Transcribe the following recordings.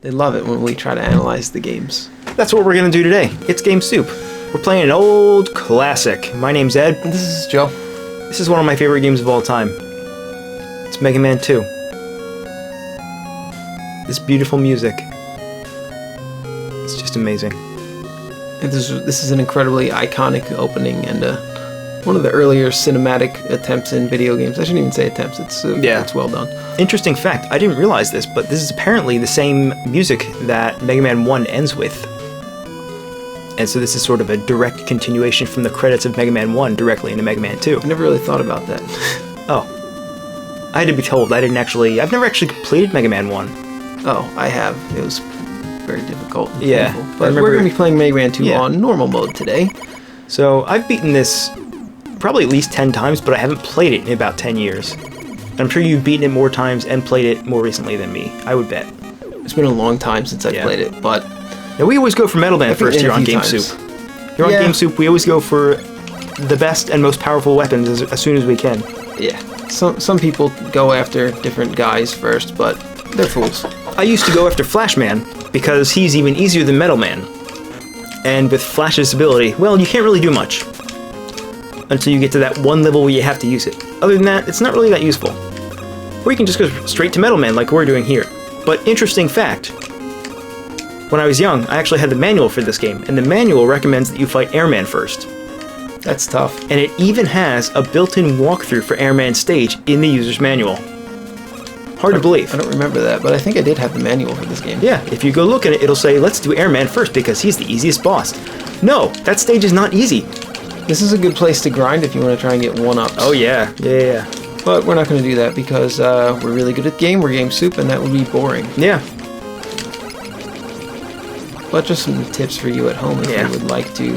They love it when we try to analyze the games. That's what we're going to do today. It's Game Soup. We're playing an old classic. My name's Ed. And this is Joe. This is one of my favorite games of all time. It's Mega Man 2. This beautiful music. It's just amazing. And this is an incredibly iconic opening and one of the earlier cinematic attempts in video games. I shouldn't even say attempts. It's well done. Interesting fact, I didn't realize this, but this is apparently the same music that Mega Man 1 ends with. And so this is sort of a direct continuation from the credits of Mega Man 1 directly into Mega Man 2. I never really thought about that. Oh. I had to be told. I've never actually completed Mega Man 1. Oh, I have. It was very difficult. Yeah. Painful. But we're going to be playing Mega Man 2 on normal mode today. So I've beaten this probably at least 10 times, but I haven't played it in about 10 years. I'm sure you've beaten it more times and played it more recently than me, I would bet. It's been a long time since I've played it, but... Now, we always go for Metal Man first here on Game Soup. Here on Game Soup, we always go for the best and most powerful weapons as soon as we can. Yeah. Some people go after different guys first, but they're fools. I used to go after Flash Man, because he's even easier than Metal Man. And with Flash's ability, well, you can't really do much. Until you get to that one level where you have to use it. Other than that, it's not really that useful. Or you can just go straight to Metal Man like we're doing here. But interesting fact, when I was young, I actually had the manual for this game, and the manual recommends that you fight Airman first. That's tough. And it even has a built-in walkthrough for Airman stage in the user's manual. Hard to believe. I don't remember that, but I think I did have the manual for this game. Yeah, if you go look at it, it'll say, let's do Airman first because he's the easiest boss. No, that stage is not easy. This is a good place to grind if you want to try and get one-ups. Oh yeah. But we're not going to do that because we're really good at the game, we're Game Soup, and that would be boring. Yeah. But just some tips for you at home if you would like to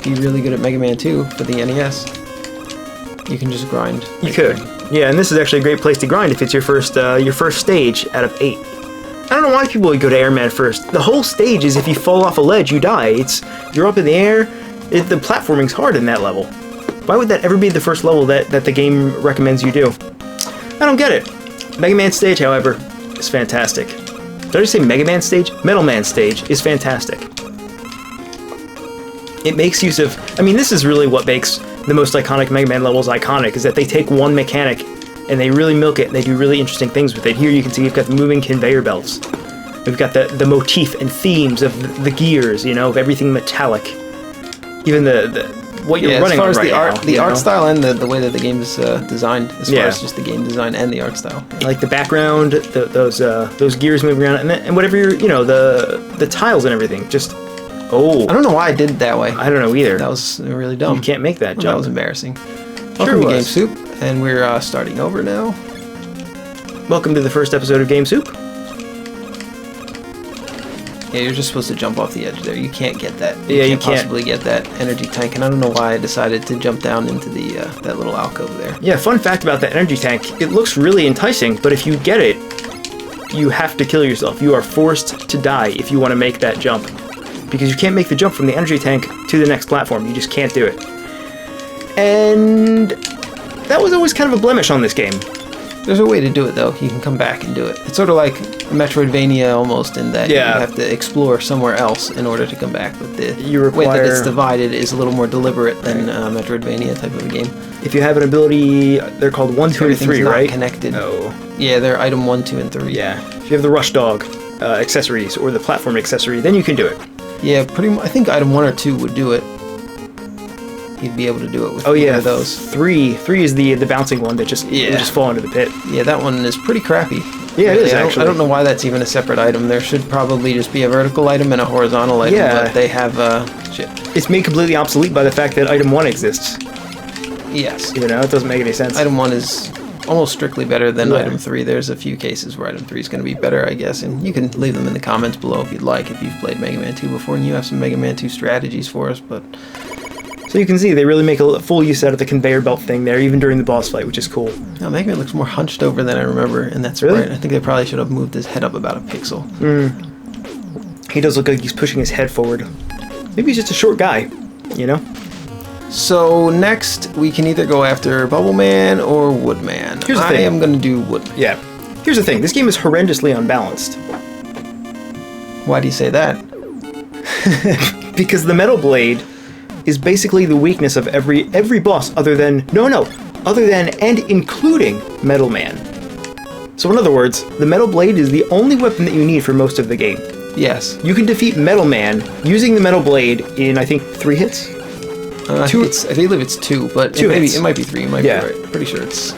be really good at Mega Man 2 for the NES. You can just grind. You could. Yeah, and this is actually a great place to grind if it's your first stage out of 8. I don't know why people would go to Airman first. The whole stage is if you fall off a ledge, you die. You're up in the air. The platforming's hard in that level. Why would that ever be the first level that the game recommends you do? I don't get it. Mega Man stage, however, is fantastic. Did I just say Mega Man stage? Metal Man stage is fantastic. It makes use of... I mean, this is really what makes the most iconic Mega Man levels iconic, is that they take one mechanic and they really milk it and they do really interesting things with it. Here you can see you've got the moving conveyor belts. We've got the motif and themes of the gears, of everything metallic. Even what you're running on right now. The art style and the way that the game is designed, as far as just the game design and the art style. Like the background, those gears moving around, and whatever the tiles and everything. Just I don't know why I did it that way. I don't know either. That was really dumb. You can't make that jump. That was embarrassing. Welcome to Game Soup, and we're starting over now. Welcome to the first episode of Game Soup. Yeah, you're just supposed to jump off the edge there. You can't get that. You can't possibly get that energy tank, and I don't know why I decided to jump down into the that little alcove there. Yeah, fun fact about that energy tank, it looks really enticing, but if you get it, you have to kill yourself. You are forced to die if you want to make that jump. Because you can't make the jump from the energy tank to the next platform. You just can't do it. And that was always kind of a blemish on this game. There's a way to do it, though. You can come back and do it. It's sort of like Metroidvania almost, in that you have to explore somewhere else in order to come back. But the way that it's divided is a little more deliberate than Metroidvania type of a game. If you have an ability, they're called 1, 2, and 3, right? Connected. Oh. Yeah, they're item 1, 2, and 3. Yeah. If you have the Rush Dog accessories or the platform accessory, then you can do it. Yeah, pretty much. I think item 1 or 2 would do it. You'd be able to do it with one of those. 3 is the bouncing one that just fall into the pit. Yeah, that one is pretty crappy. Yeah, it is actually. I don't know why that's even a separate item. There should probably just be a vertical item and a horizontal item, but they have shit. It's made completely obsolete by the fact that item 1 exists. Yes. It doesn't make any sense. Item 1 is almost strictly better than item 3. There's a few cases where item 3 is going to be better, I guess, and you can leave them in the comments below if you'd like, if you've played Mega Man 2 before and you have some Mega Man 2 strategies for us, but... So you can see they really make a full use out of the conveyor belt thing there, even during the boss fight, which is cool. Now, Mega Man looks more hunched over than I remember, and that's right. I think they probably should have moved his head up about a pixel. He does look like he's pushing his head forward. Maybe he's just a short guy, So next, we can either go after Bubble Man or Woodman. Here's the thing. I am going to do Woodman. Yeah. Here's the thing. This game is horrendously unbalanced. Why do you say that? Because the Metal Blade is basically the weakness of every boss other than and including Metal Man. So in other words, the Metal Blade is the only weapon that you need for most of the game. Yes. You can defeat Metal Man using the Metal Blade in, I think, 3 hits? I believe it's 2, but it might be 3. You might be right. Pretty sure it's...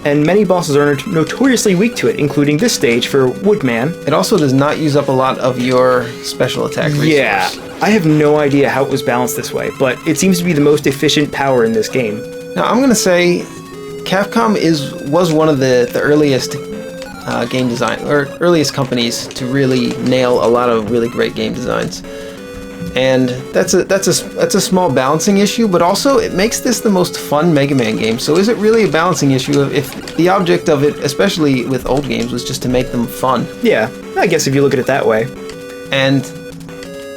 And many bosses are notoriously weak to it, including this stage for Woodman. It also does not use up a lot of your special attack resource. Yeah, I have no idea how it was balanced this way, but it seems to be the most efficient power in this game. Now, I'm going to say Capcom was one of the earliest game design, or earliest companies to really nail a lot of really great game designs. And that's a small balancing issue, but also it makes this the most fun Mega Man game. So is it really a balancing issue if the object of it, especially with old games, was just to make them fun? Yeah, I guess if you look at it that way. And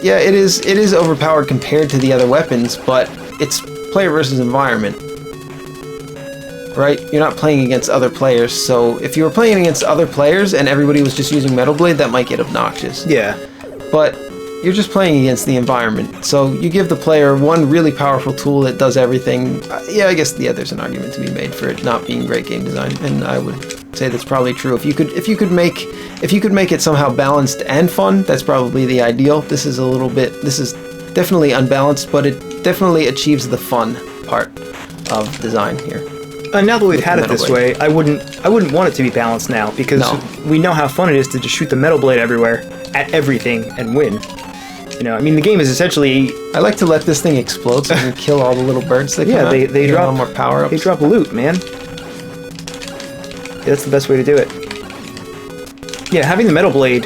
yeah, it is overpowered compared to the other weapons, but it's player versus environment. Right? You're not playing against other players, so if you were playing against other players and everybody was just using Metal Blade, that might get obnoxious. Yeah. But you're just playing against the environment, so you give the player one really powerful tool that does everything. Yeah, I guess there's an argument to be made for it not being great game design, and I would say that's probably true. If you could make it somehow balanced and fun, that's probably the ideal. This is definitely unbalanced, but it definitely achieves the fun part of design here. Now that we've had it this way, I wouldn't want it to be balanced now, because we know how fun it is to just shoot the Metal Blade everywhere at everything and win. You know, I mean, the game is essentially... I like to let this thing explode so you can kill all the little birds that come out. Yeah, they drop more power-ups. They drop loot, man. Yeah, that's the best way to do it. Yeah, having the Metal Blade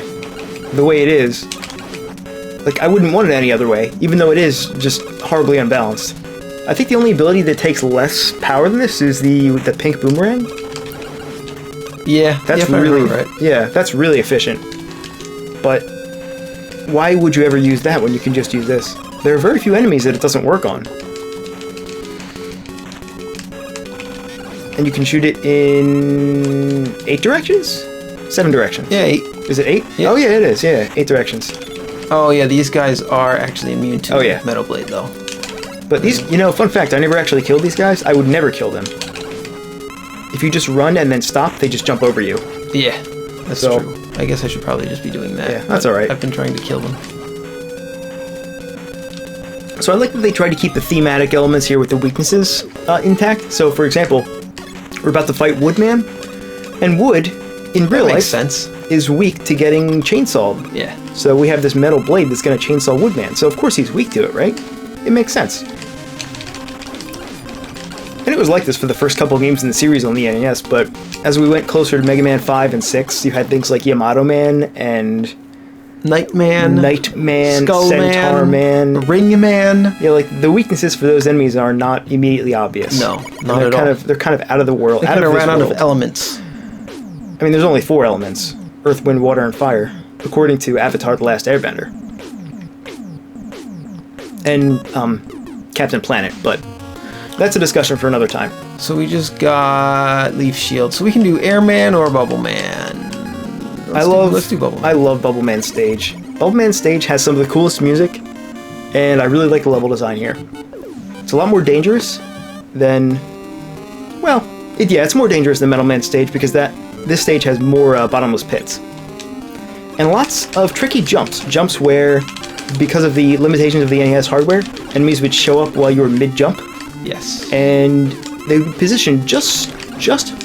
the way it is, like, I wouldn't want it any other way, even though it is just horribly unbalanced. I think the only ability that takes less power than this is the pink boomerang. Yeah, that's really right. Yeah, that's really efficient. But why would you ever use that when you can just use this? There are very few enemies that it doesn't work on. And you can shoot it in 8 directions? 7 directions. Yeah, 8. Is it 8? Yeah. Oh yeah, it is. Yeah, 8 directions. Oh yeah, these guys are actually immune to Metal Blade though. But these, fun fact, I never actually killed these guys. I would never kill them. If you just run and then stop, they just jump over you. Yeah, that's true. I guess I should probably just be doing that. Yeah, that's alright. I've been trying to kill them. So I like that they try to keep the thematic elements here with the weaknesses intact. So, for example, we're about to fight Woodman, and Wood, in real life, is weak to getting chainsawed. Yeah. So we have this Metal Blade that's going to chainsaw Woodman. So of course he's weak to it, right? It makes sense. And it was like this for the first couple games in the series on the NES, but as we went closer to Mega Man 5 and 6, you had things like Yamato Man and... Nightman, Skull Centaur Man, Ring Man. Yeah, like the weaknesses for those enemies are not immediately obvious. No, not at all. They're kind of out of the world. They kind of ran out of elements. I mean, there's only 4 elements: Earth, Wind, Water, and Fire, according to Avatar: The Last Airbender. And Captain Planet, but that's a discussion for another time. So we just got Leaf Shield. So we can do Airman or Bubble Man. Let's do Bubble Man. I love Bubble Man's stage. Bubble Man's stage has some of the coolest music, and I really like the level design here. It's a lot more dangerous than... Well, it's more dangerous than Metal Man's stage because this stage has more bottomless pits. And lots of tricky jumps where, because of the limitations of the NES hardware, enemies would show up while you were mid-jump. Yes. And they would position just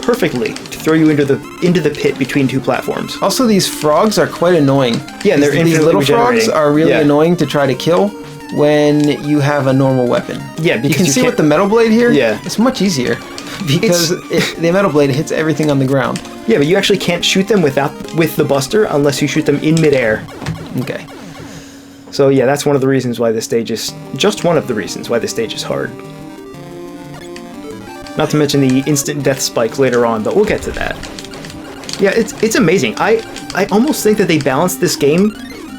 perfectly to throw you into the pit between 2 platforms. Also, these frogs are quite annoying. Yeah, and these little frogs are really annoying to try to kill when you have a normal weapon. Yeah, because you can see with the Metal Blade here. Yeah, it's much easier because the Metal Blade hits everything on the ground. Yeah, but you actually can't shoot them with the Buster unless you shoot them in midair. Okay. So yeah, that's one of the reasons why this stage is hard. Not to mention the instant death spike later on, but we'll get to that. Yeah, it's amazing. I almost think that they balanced this game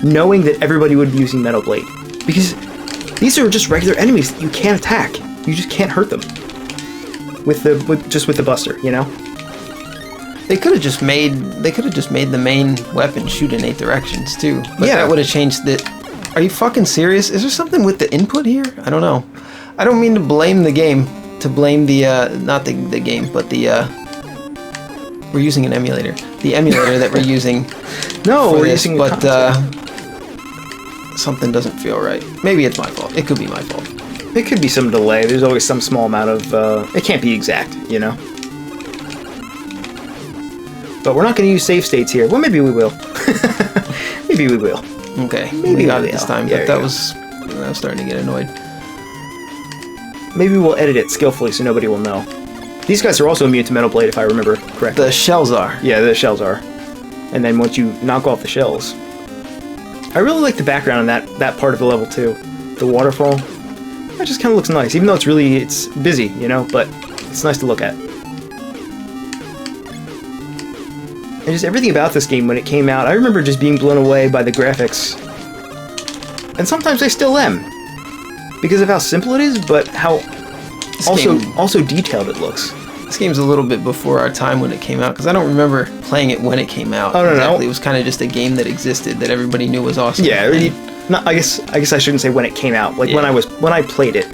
knowing that everybody would be using Metal Blade. Because these are just regular enemies that you can't attack. You just can't hurt them. With the Buster, They could have just made the main weapon shoot in 8 directions too. But yeah, that would have changed the. Are you fucking serious? Is there something with the input here? I don't know. I don't mean to blame the game. To blame the not the game, but the we're using an emulator. The emulator that we're using. No, we're this, using. But something doesn't feel right. Maybe it's my fault. It could be my fault. It could be some delay. There's always some small amount of. It can't be exact, you know. But we're not going to use save states here. Well, maybe we will. Maybe we will. Okay, maybe we got it this time. But I was starting to get annoyed. Maybe we'll edit it skillfully so nobody will know. These guys are also immune to Metal Blade, if I remember correctly. The shells are. Yeah, the shells are. And then once you knock off the shells... I really like the background in that part of the level, too. The waterfall. That just kind of looks nice, even though it's busy, you know, but it's nice to look at. And just everything about this game when it came out, I remember just being blown away by the graphics. And sometimes I still am. Because of how simple it is, but how also detailed it looks. This game's a little bit before our time when it came out, because I don't remember playing it when it came out. Oh, no, exactly. no. It was kind of just a game that existed that everybody knew was awesome. Yeah, I guess I shouldn't say when it came out. Like when I played it,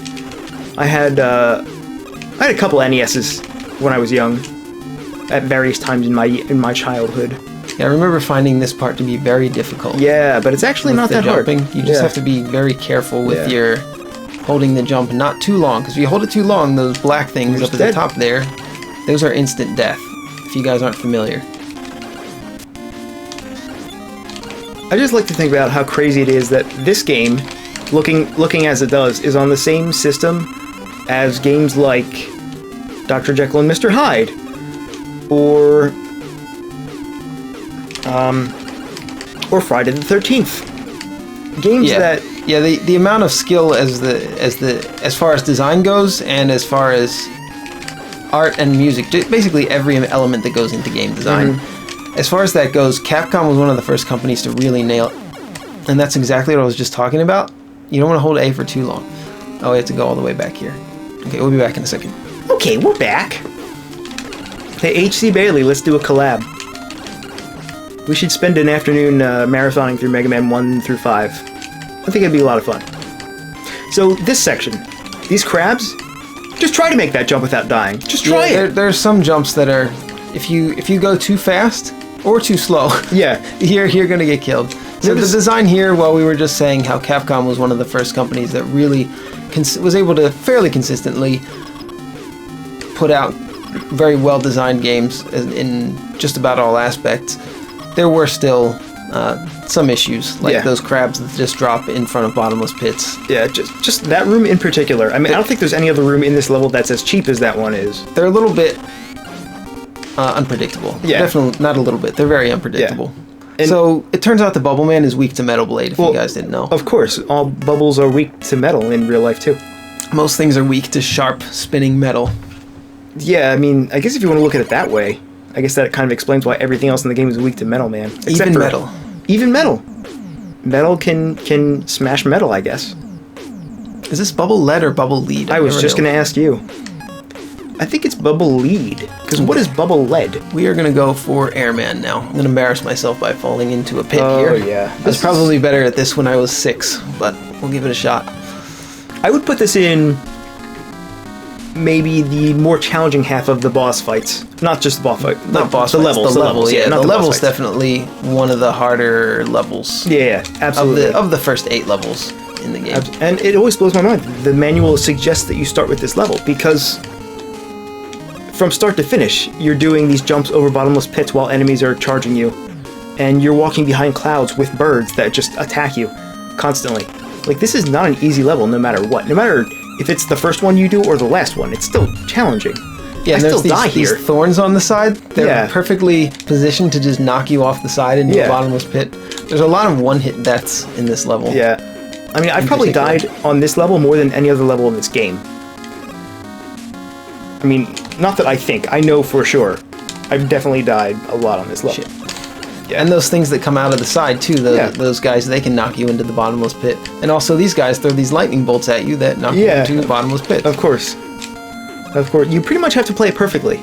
I had a couple NESs when I was young, at various times in my childhood. Yeah, I remember finding this part to be very difficult. Yeah, but it's actually not that jumping. hard. You just have to be very careful with your holding the jump not too long, because if you hold it too long, those black things up at the top there, those are instant death, if you guys aren't familiar. I just like to think about how crazy it is that this game, looking as it does, is on the same system as games like Dr. Jekyll and Mr. Hyde, or Friday the 13th. Games that... Yeah, the amount of skill as far as design goes, and as far as art and music, basically every element that goes into game design. Mm-hmm. As far as that goes, Capcom was one of the first companies to really nail it. And that's exactly what I was just talking about. You don't want to hold A for too long. Oh, we have to go all the way back here. Okay, we'll be back in a second. Okay, we're back. Hey, H.C. Bailey, let's do a collab. We should spend an afternoon marathoning through Mega Man 1 through 5. I think it'd be a lot of fun. So, this section. These crabs, just try to make that jump without dying. Just try it. There are some jumps that are... If you go too fast or too slow, you're going to get killed. So the design here, well, we were just saying how Capcom was one of the first companies that really was able to fairly consistently put out very well-designed games in just about all aspects. There were still some issues, like those crabs that just drop in front of bottomless pits. Yeah, just that room in particular. I mean, I don't think there's any other room in this level that's as cheap as that one is. They're a little bit unpredictable. Yeah. Definitely not a little bit. They're very unpredictable. Yeah. So it turns out the Bubble Man is weak to Metal Blade, if you guys didn't know. Of course, all bubbles are weak to metal in real life, too. Most things are weak to sharp, spinning metal. Yeah, I mean, I guess if you want to look at it that way, I guess that kind of explains why everything else in the game is weak to Metal Man. Even metal. Even metal. Metal can smash metal, I guess. Is this Bubble Lead or Bubble Lead? I was just going to ask you. I think it's Bubble Lead. Because what is Bubble Lead? We are going to go for Airman now. I'm going to embarrass myself by falling into a pit here. Oh, yeah. I was probably better at this when I was 6, but we'll give it a shot. I would put this in maybe the more challenging half of the boss fights. Not just the boss fight. Not boss fights. The levels, yeah. The level's definitely one of the harder levels. Yeah, absolutely. Of the first 8 levels in the game. And it always blows my mind. The manual suggests that you start with this level because from start to finish, you're doing these jumps over bottomless pits while enemies are charging you. And you're walking behind clouds with birds that just attack you constantly. Like, this is not an easy level no matter what. No matter if it's the first one you do or the last one, it's still challenging. Yeah, and there's these thorns on the side. They're perfectly positioned to just knock you off the side into a bottomless pit. There's a lot of one-hit deaths in this level. Yeah. I mean, I've probably died on this level more than any other level in this game. I mean, not that I think. I know for sure. I've definitely died a lot on this level. Shit. Yeah. And those things that come out of the side, too, those guys, they can knock you into the bottomless pit. And also, these guys throw these lightning bolts at you that knock you into the bottomless pit. Of course. Of course. You pretty much have to play it perfectly.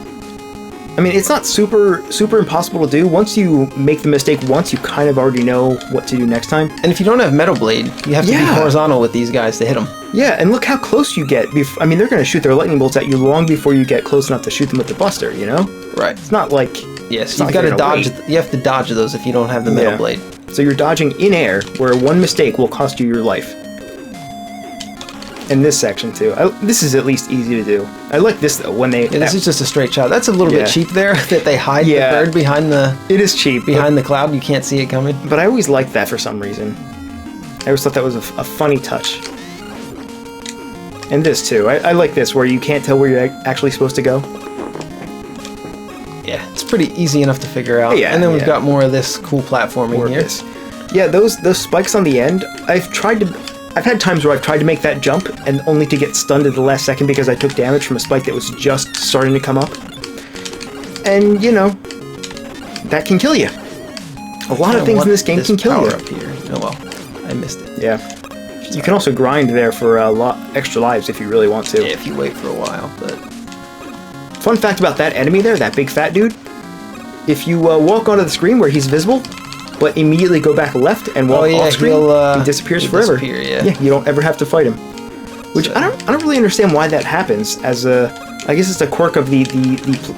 I mean, it's not super impossible to do. Once you make the mistake once, you kind of already know what to do next time. And if you don't have Metal Blade, you have to be horizontal with these guys to hit them. Yeah, and look how close you get. I mean, they're going to shoot their lightning bolts at you long before you get close enough to shoot them with the buster, you know? Right. It's not like... Yes, you've got to dodge. You have to dodge those if you don't have the Metal Blade. So you're dodging in air, where one mistake will cost you your life. In this section, too. This is at least easy to do. I like this, though, when they... Yeah, this is just a straight shot. That's a little bit cheap there, that they hide the bird behind the... It is cheap. Behind the cloud, you can't see it coming. But I always liked that for some reason. I always thought that was a funny touch. And this, too. I like this, where you can't tell where you're actually supposed to go. Yeah, it's pretty easy enough to figure out. Yeah, and then we've got more of this cool platforming here. Yeah, those spikes on the end, I've had times where I've tried to make that jump and only to get stunned at the last second because I took damage from a spike that was just starting to come up. And, you know, that can kill you. A lot of things in this game can kill you. Up here. Oh well, I missed it. Yeah. You can also grind there for a lot extra lives if you really want to. Yeah, if you wait for a while, but... Fun fact about that enemy there, that big fat dude, if you walk onto the screen where he's visible, but immediately go back left and walk off screen, he disappears forever. Yeah, you don't ever have to fight him. Which I don't really understand why that happens. I guess it's a quirk of the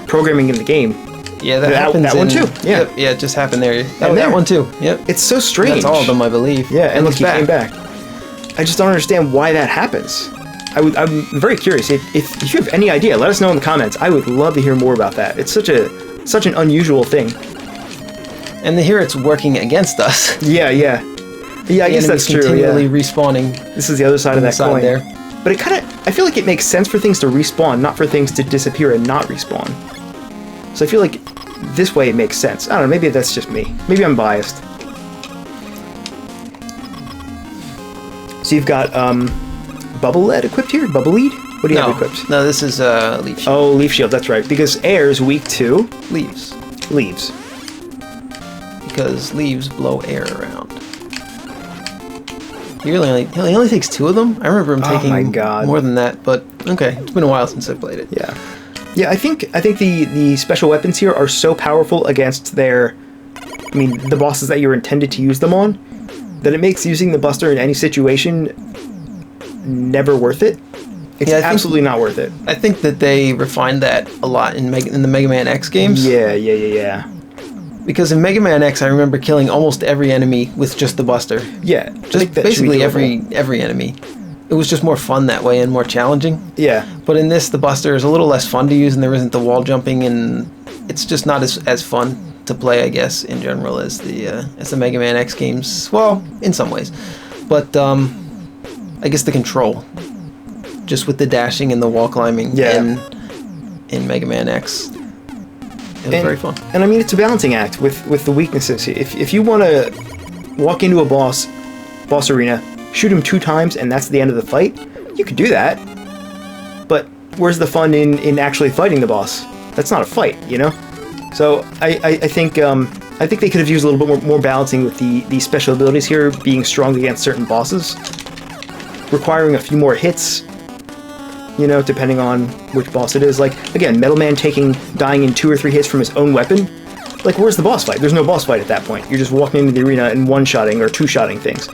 programming in the game. Yeah, that happens. That one too. Yeah, yep, yeah, it just happened there. That one too. Yep. It's so strange. That's all of them, I believe. Yeah, and look, he came back. I just don't understand why that happens. I'm very curious. If you have any idea, let us know in the comments. I would love to hear more about that. It's such an unusual thing. And here it's working against us. Yeah. I guess that's true. Continually respawning. This is the other side of that coin. There. But I feel like it makes sense for things to respawn, not for things to disappear and not respawn. So I feel like this way it makes sense. I don't know. Maybe that's just me. Maybe I'm biased. So you've got Bubble Lead equipped here? Bubble Lead? What do you have equipped? No, this is Leaf Shield. Oh, Leaf Shield, that's right. Because air is weak to... Leaves. Because leaves blow air around. He only takes 2 of them? I remember him taking more than that, but okay. It's been a while since I played it. Yeah. Yeah, I think the special weapons here are so powerful against the bosses that you're intended to use them on, that it makes using the Buster in any situation never worth it. It's absolutely not worth it. I think that they refined that a lot in the Mega Man X games. Yeah. Because in Mega Man X, I remember killing almost every enemy with just the Buster. Yeah. Just basically every enemy. It was just more fun that way and more challenging. Yeah. But in this, the Buster is a little less fun to use, and there isn't the wall jumping, and it's just not as fun to play, I guess, in general, as the Mega Man X games. Well, in some ways. But I guess the control, just with the dashing and the wall climbing in Mega Man X, it was very fun. And I mean, it's a balancing act with the weaknesses. If you want to walk into a boss arena, shoot him 2 times, and that's the end of the fight, you could do that. But where's the fun in actually fighting the boss? That's not a fight, you know? So I think they could have used a little bit more balancing with the special abilities here being strong against certain bosses, requiring a few more hits, you know, depending on which boss it is. Like, again, Metal Man dying in 2 or 3 hits from his own weapon. Like, where's the boss fight? There's no boss fight at that point. You're just walking into the arena and one-shotting or two-shotting things.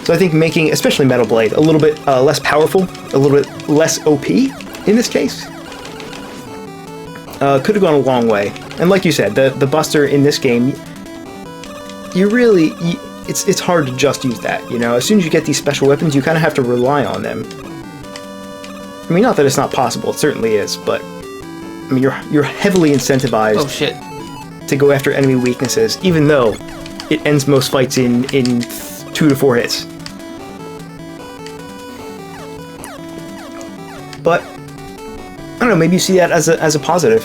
So I think making, especially Metal Blade, a little bit less powerful, a little bit less OP in this case, could have gone a long way. And like you said, the Buster in this game, it's hard to just use that, you know? As soon as you get these special weapons, you kind of have to rely on them. I mean, not that it's not possible, it certainly is, but I mean, you're heavily incentivized to go after enemy weaknesses, even though it ends most fights in 2 to 4 hits. But I don't know, maybe you see that as a positive.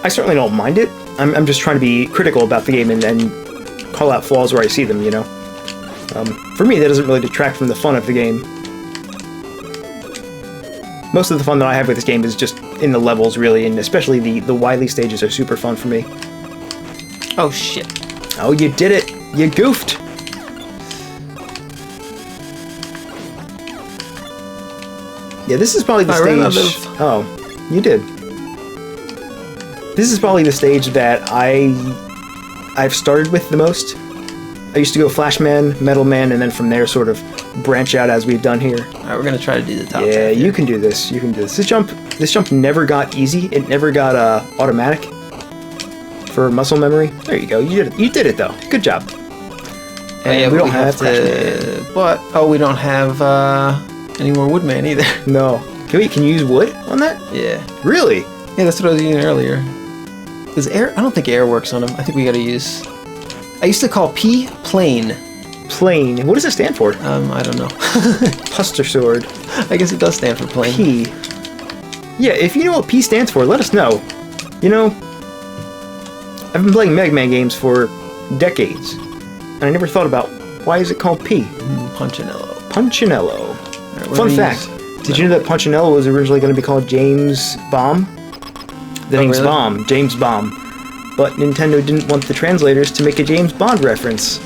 I certainly don't mind it. I'm just trying to be critical about the game and call out flaws where I see them, you know? For me, that doesn't really detract from the fun of the game. Most of the fun that I have with this game is just in the levels, really, and especially the Wily stages are super fun for me. Oh, shit. Oh, you did it! You goofed! Yeah, this is probably the stage... Oh, you did. This is probably the stage that I've started with the most. I used to go Flashman, Metal Man, and then from there sort of branch out as we've done here. Alright, we're gonna try to do the top. Yeah, you can do this. You can do this. This jump never got easy. It never got automatic for muscle memory. There you go. You did it. You did it though. Good job. And we don't have to. But we don't have any more Woodman either. No. Can you use wood on that? Yeah. Really? Yeah, that's what I was using earlier. Is air? I don't think air works on them. I think we gotta use. I used to call P plane. Plane. What does it stand for? I don't know. Puster sword. I guess it does stand for plane. P. Yeah, if you know what P stands for, let us know. You know, I've been playing Mega Man games for decades, and I never thought about why is it called P? Punchinello. Punchinello. Right, Fun fact. Did you know that Punchinello was originally going to be called James Bomb? James Bomb. James Bomb. But Nintendo didn't want the translators to make a James Bond reference.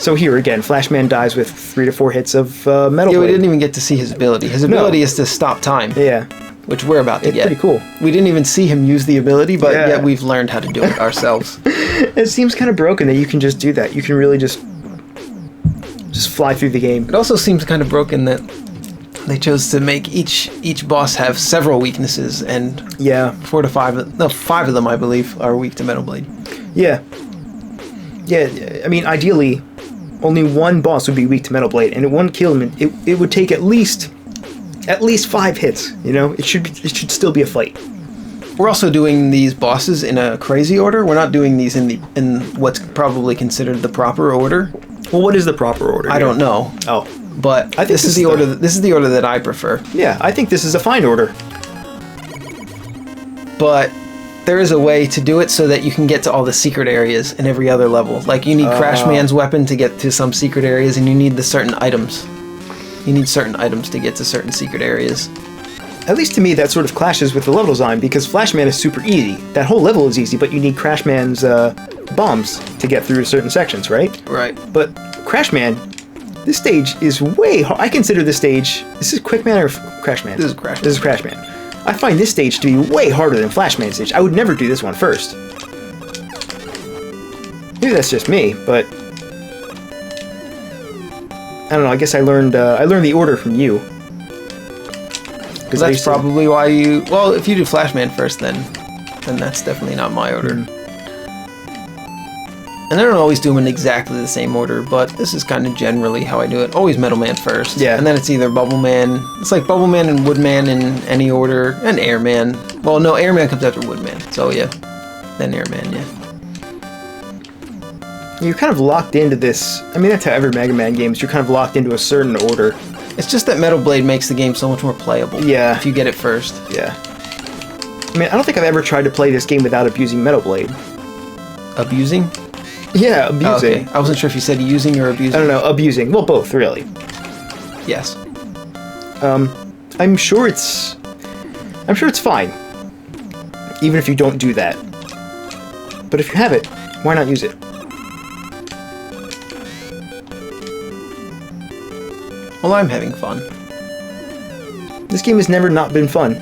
So here again, Flashman dies with 3 to 4 hits of Metal Blade. Yeah, we didn't even get to see his ability. His ability is to stop time. Yeah. Which we're about to get. It's pretty cool. We didn't even see him use the ability, but yet we've learned how to do it ourselves. It seems kind of broken that you can just do that. You can really just fly through the game. It also seems kind of broken that they chose to make each boss have several weaknesses, and 5 of them, I believe, are weak to Metal Blade. Yeah. Yeah, I mean, ideally, only one boss would be weak to Metal Blade, and it wouldn't kill him. It would take at least 5 hits. You know, it should still be a fight. We're also doing these bosses in a crazy order. We're not doing these in what's probably considered the proper order. Well, what is the proper order? I don't know. Oh, but I think this is the order. This is the order that I prefer. Yeah, I think this is a fine order. But there is a way to do it so that you can get to all the secret areas in every other level. Like, you need Crash Man's weapon to get to some secret areas, and you need the certain items. You need certain items to get to certain secret areas. At least to me, that sort of clashes with the level design, because Flashman is super easy. That whole level is easy, but you need Crash Man's bombs to get through certain sections, right? Right. But Crash Man, this stage is way hard. I consider this stage... This is Quick Man or Crash Man? This is Crash Man. This is Crash Man. I find this stage to be way harder than Flashman's stage. I would never do this one first. Maybe that's just me, but... I don't know, I guess I learned the order from you. That's probably why you... Well, if you do Flashman first, then that's definitely not my order. And I don't always do them in exactly the same order, but this is kind of generally how I do it. Always Metal Man first. Yeah. And then it's either Bubble Man. It's like Bubble Man and Woodman in any order. And Airman. Well, no, Airman comes after Woodman. So, yeah. Then Airman, yeah. You're kind of locked into this. I mean, that's how every Mega Man game is. You're kind of locked into a certain order. It's just that Metal Blade makes the game so much more playable. Yeah. If you get it first. Yeah. I mean, I don't think I've ever tried to play this game without abusing Metal Blade. Abusing? Yeah, abusing. Oh, okay. I wasn't sure if you said using or abusing. I don't know, abusing. Well, both, really. Yes. I'm sure it's fine. Even if you don't do that. But if you have it, why not use it? Well, I'm having fun. This game has never not been fun.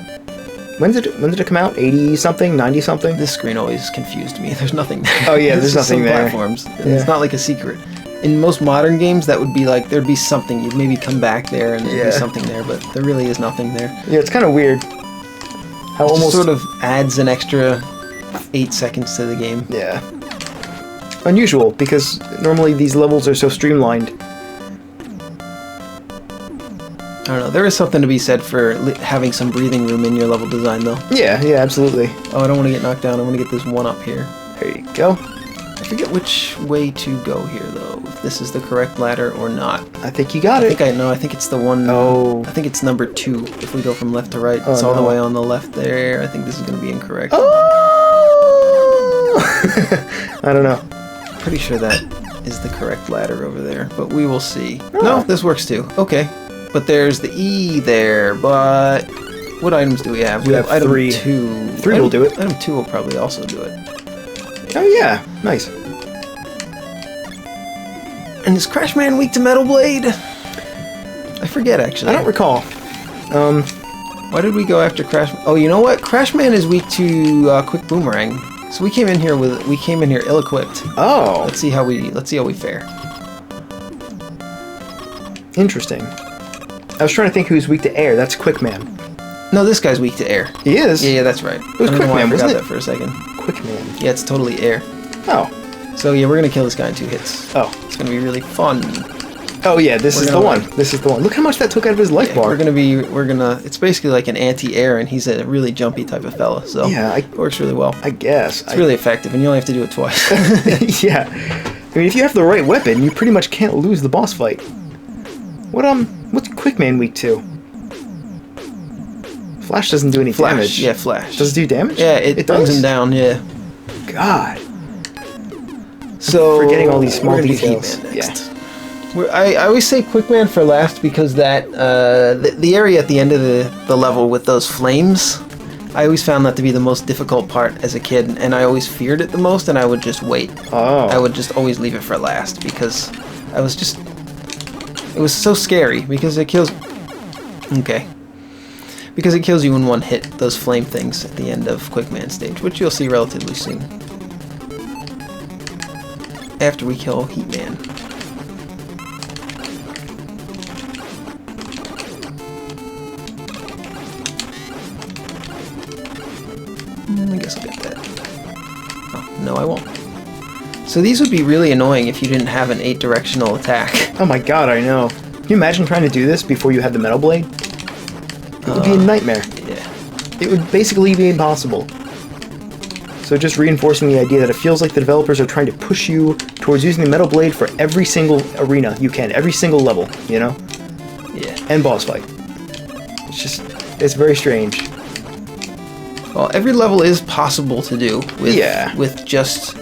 When did it come out? 80-something? 90-something? This screen always confused me. There's nothing there. Oh yeah, there's nothing there. Platforms. Yeah. It's not like a secret. In most modern games, that would be like, there'd be something. You'd maybe come back there and there'd be something there, but there really is nothing there. Yeah, it's kind of weird. How almost sort of adds an extra 8 seconds to the game. Yeah. Unusual, because normally these levels are so streamlined. I don't know. There is something to be said for having some breathing room in your level design, though. Yeah, absolutely. Oh, I don't want to get knocked down. I want to get this one up here. There you go. I forget which way to go here, though. If this is the correct ladder or not. I think you got it. I think I know. I think it's the one. Oh. I think it's number 2. If we go from left to right, it's all the way on the left there. I think this is going to be incorrect. Oh! I don't know. Pretty sure that is the correct ladder over there, but we will see. Oh. No, this works too. Okay. But there's the E there, but what items do we have? We have item 3. 2. 3 will do it. Item 2 will probably also do it. Oh yeah, nice. And is Crash Man weak to Metal Blade? I forget, actually. I don't recall. Why did we go after Crash? Oh, you know what? Crashman is weak to quick boomerang. So we came in here ill-equipped. Oh. Let's see how we fare. Interesting. I was trying to think who's weak to air. That's Quickman. No, this guy's weak to air. He is? Yeah, that's right. It was Quickman, wasn't it? I forgot that for a second. Quickman. Yeah, it's totally air. Oh. So yeah, we're gonna kill this guy in 2 hits. Oh. It's gonna be really fun. Oh yeah, this is the one. This is the one. Look how much that took out of his life bar. It's basically like an anti-air, and he's a really jumpy type of fella, so yeah, it works really well. I guess. It's really effective, and you only have to do it twice. Yeah. I mean, if you have the right weapon, you pretty much can't lose the boss fight. What's Quickman weak to? Flash doesn't do any damage. Yeah, Flash. Does it do damage? Yeah, it brings him down, yeah. God. So I'm forgetting all these small details. Heatman next. Yeah. I always say Quickman for last because that the area at the end of the level with those flames, I always found that to be the most difficult part as a kid, and I always feared it the most, and I would just wait. Oh. I would just always leave it for last because it was so scary because it kills... Okay. Because it kills you in one hit, those flame things at the end of Quickman stage, which you'll see relatively soon. After we kill Heatman. I guess I'll get that. Oh, no I won't. So these would be really annoying if you didn't have an 8-directional attack. Oh my god, I know. Can you imagine trying to do this before you had the Metal Blade? It would be a nightmare. Yeah. It would basically be impossible. So just reinforcing the idea that it feels like the developers are trying to push you towards using the Metal Blade for every single arena you can, every single level, you know? Yeah. And boss fight. It's very strange. Well, every level is possible to do with just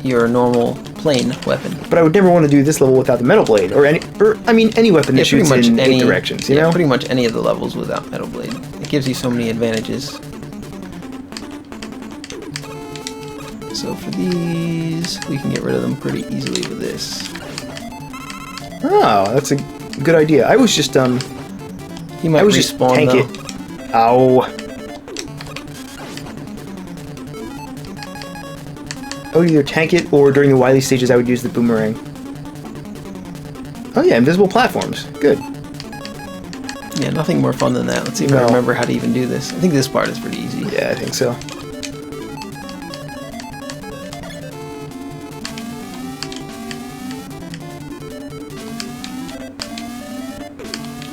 your normal plain weapon. But I would never want to do this level without the Metal Blade, or any weapon that shoots in 8 directions, you know? Pretty much any of the levels without Metal Blade. It gives you so many advantages. So for these, we can get rid of them pretty easily with this. Oh, that's a good idea. I was just He might respawn tank though. It. Ow. I would either tank it, or during the Wily stages I would use the boomerang. Oh yeah, invisible platforms. Good. Yeah, nothing more fun than that. Let's see if I remember how to even do this. I think this part is pretty easy. Yeah, I think so.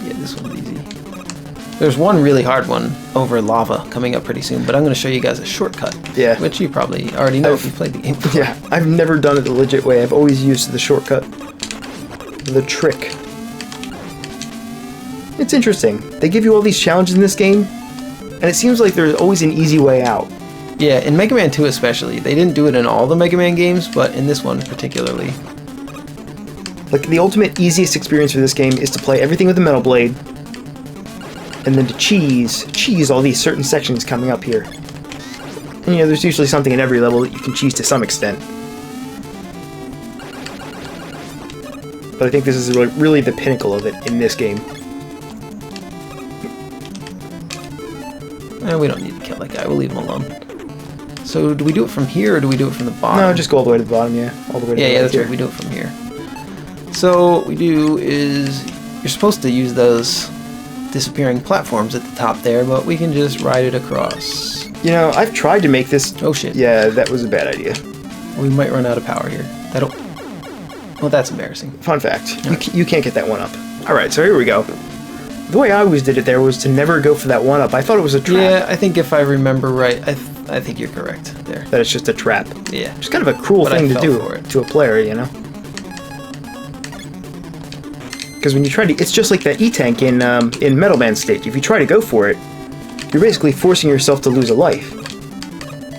Yeah, this one's easy. There's one really hard one over lava coming up pretty soon, but I'm going to show you guys a shortcut. Yeah. Which you probably already know if you played the game before. Yeah, I've never done it the legit way. I've always used the shortcut. The trick. It's interesting. They give you all these challenges in this game, and it seems like there's always an easy way out. Yeah, in Mega Man 2 especially. They didn't do it in all the Mega Man games, but in this one particularly. Like, the ultimate easiest experience for this game is to play everything with the Metal Blade, and then to cheese all these certain sections coming up here. And, you know, there's usually something in every level that you can cheese to some extent. But I think this is really the pinnacle of it in this game. We don't need to kill that guy. We'll leave him alone. So, do we do it from here, or do we do it from the bottom? No, just go all the way to the bottom, yeah. All the way to the that's right. We do it from here. So, what we do is... You're supposed to use those disappearing platforms at the top there, but we can just ride it across. You know, I've tried to make this... Oh, shit. Yeah, that was a bad idea. We might run out of power here. Well, that's embarrassing. Fun fact. You can't get that one up. Alright, so here we go. The way I always did it there was to never go for that one up. I thought it was a trap. Yeah, I think if I remember right, I think you're correct there. That it's just a trap. Yeah. It's kind of a cruel thing to do to a player, you know? Because when you try to... It's just like that E-Tank in Metal Man stage. If you try to go for it, you're basically forcing yourself to lose a life.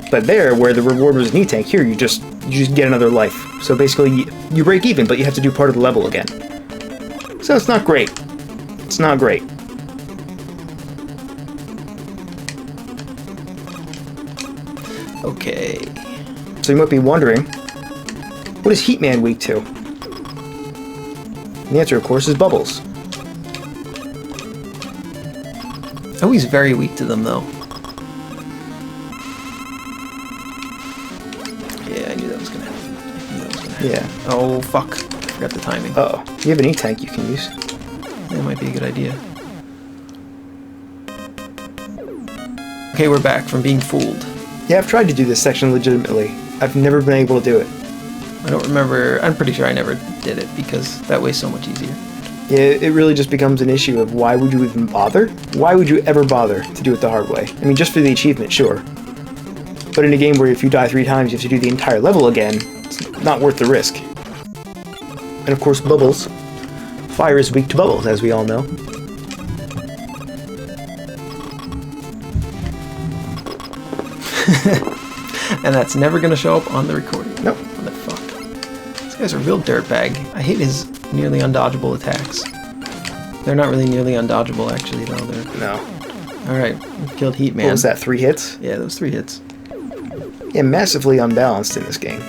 But there, where the reward was an E-Tank, here you just get another life. So basically, you break even, but you have to do part of the level again. So it's not great. It's not great. Okay. So you might be wondering, what is Heatman weak to? And the answer, of course, is bubbles. Oh, he's very weak to them, though. Yeah, I knew that was gonna happen. Yeah. Oh, fuck. Forgot the timing. Uh-oh. You have an E-tank you can use. That might be a good idea. Okay, we're back from being fooled. Yeah, I've tried to do this section legitimately. I've never been able to do it. I don't remember. I'm pretty sure I never did it because that way's so much easier. Yeah, it really just becomes an issue of why would you even bother? Why would you ever bother to do it the hard way? I mean, just for the achievement, sure. But in a game where if you die 3 times, you have to do the entire level again, it's not worth the risk. And of course, bubbles. Fire is weak to bubbles, as we all know. And that's never going to show up on the recording. Nope. Motherfucker. This guy's a real dirtbag. I hate his nearly undodgeable attacks. They're not really nearly undodgeable, actually, though. No. Alright, we've killed Heat Man. What was that, 3 hits? Yeah, those 3 hits. Yeah, massively unbalanced in this game.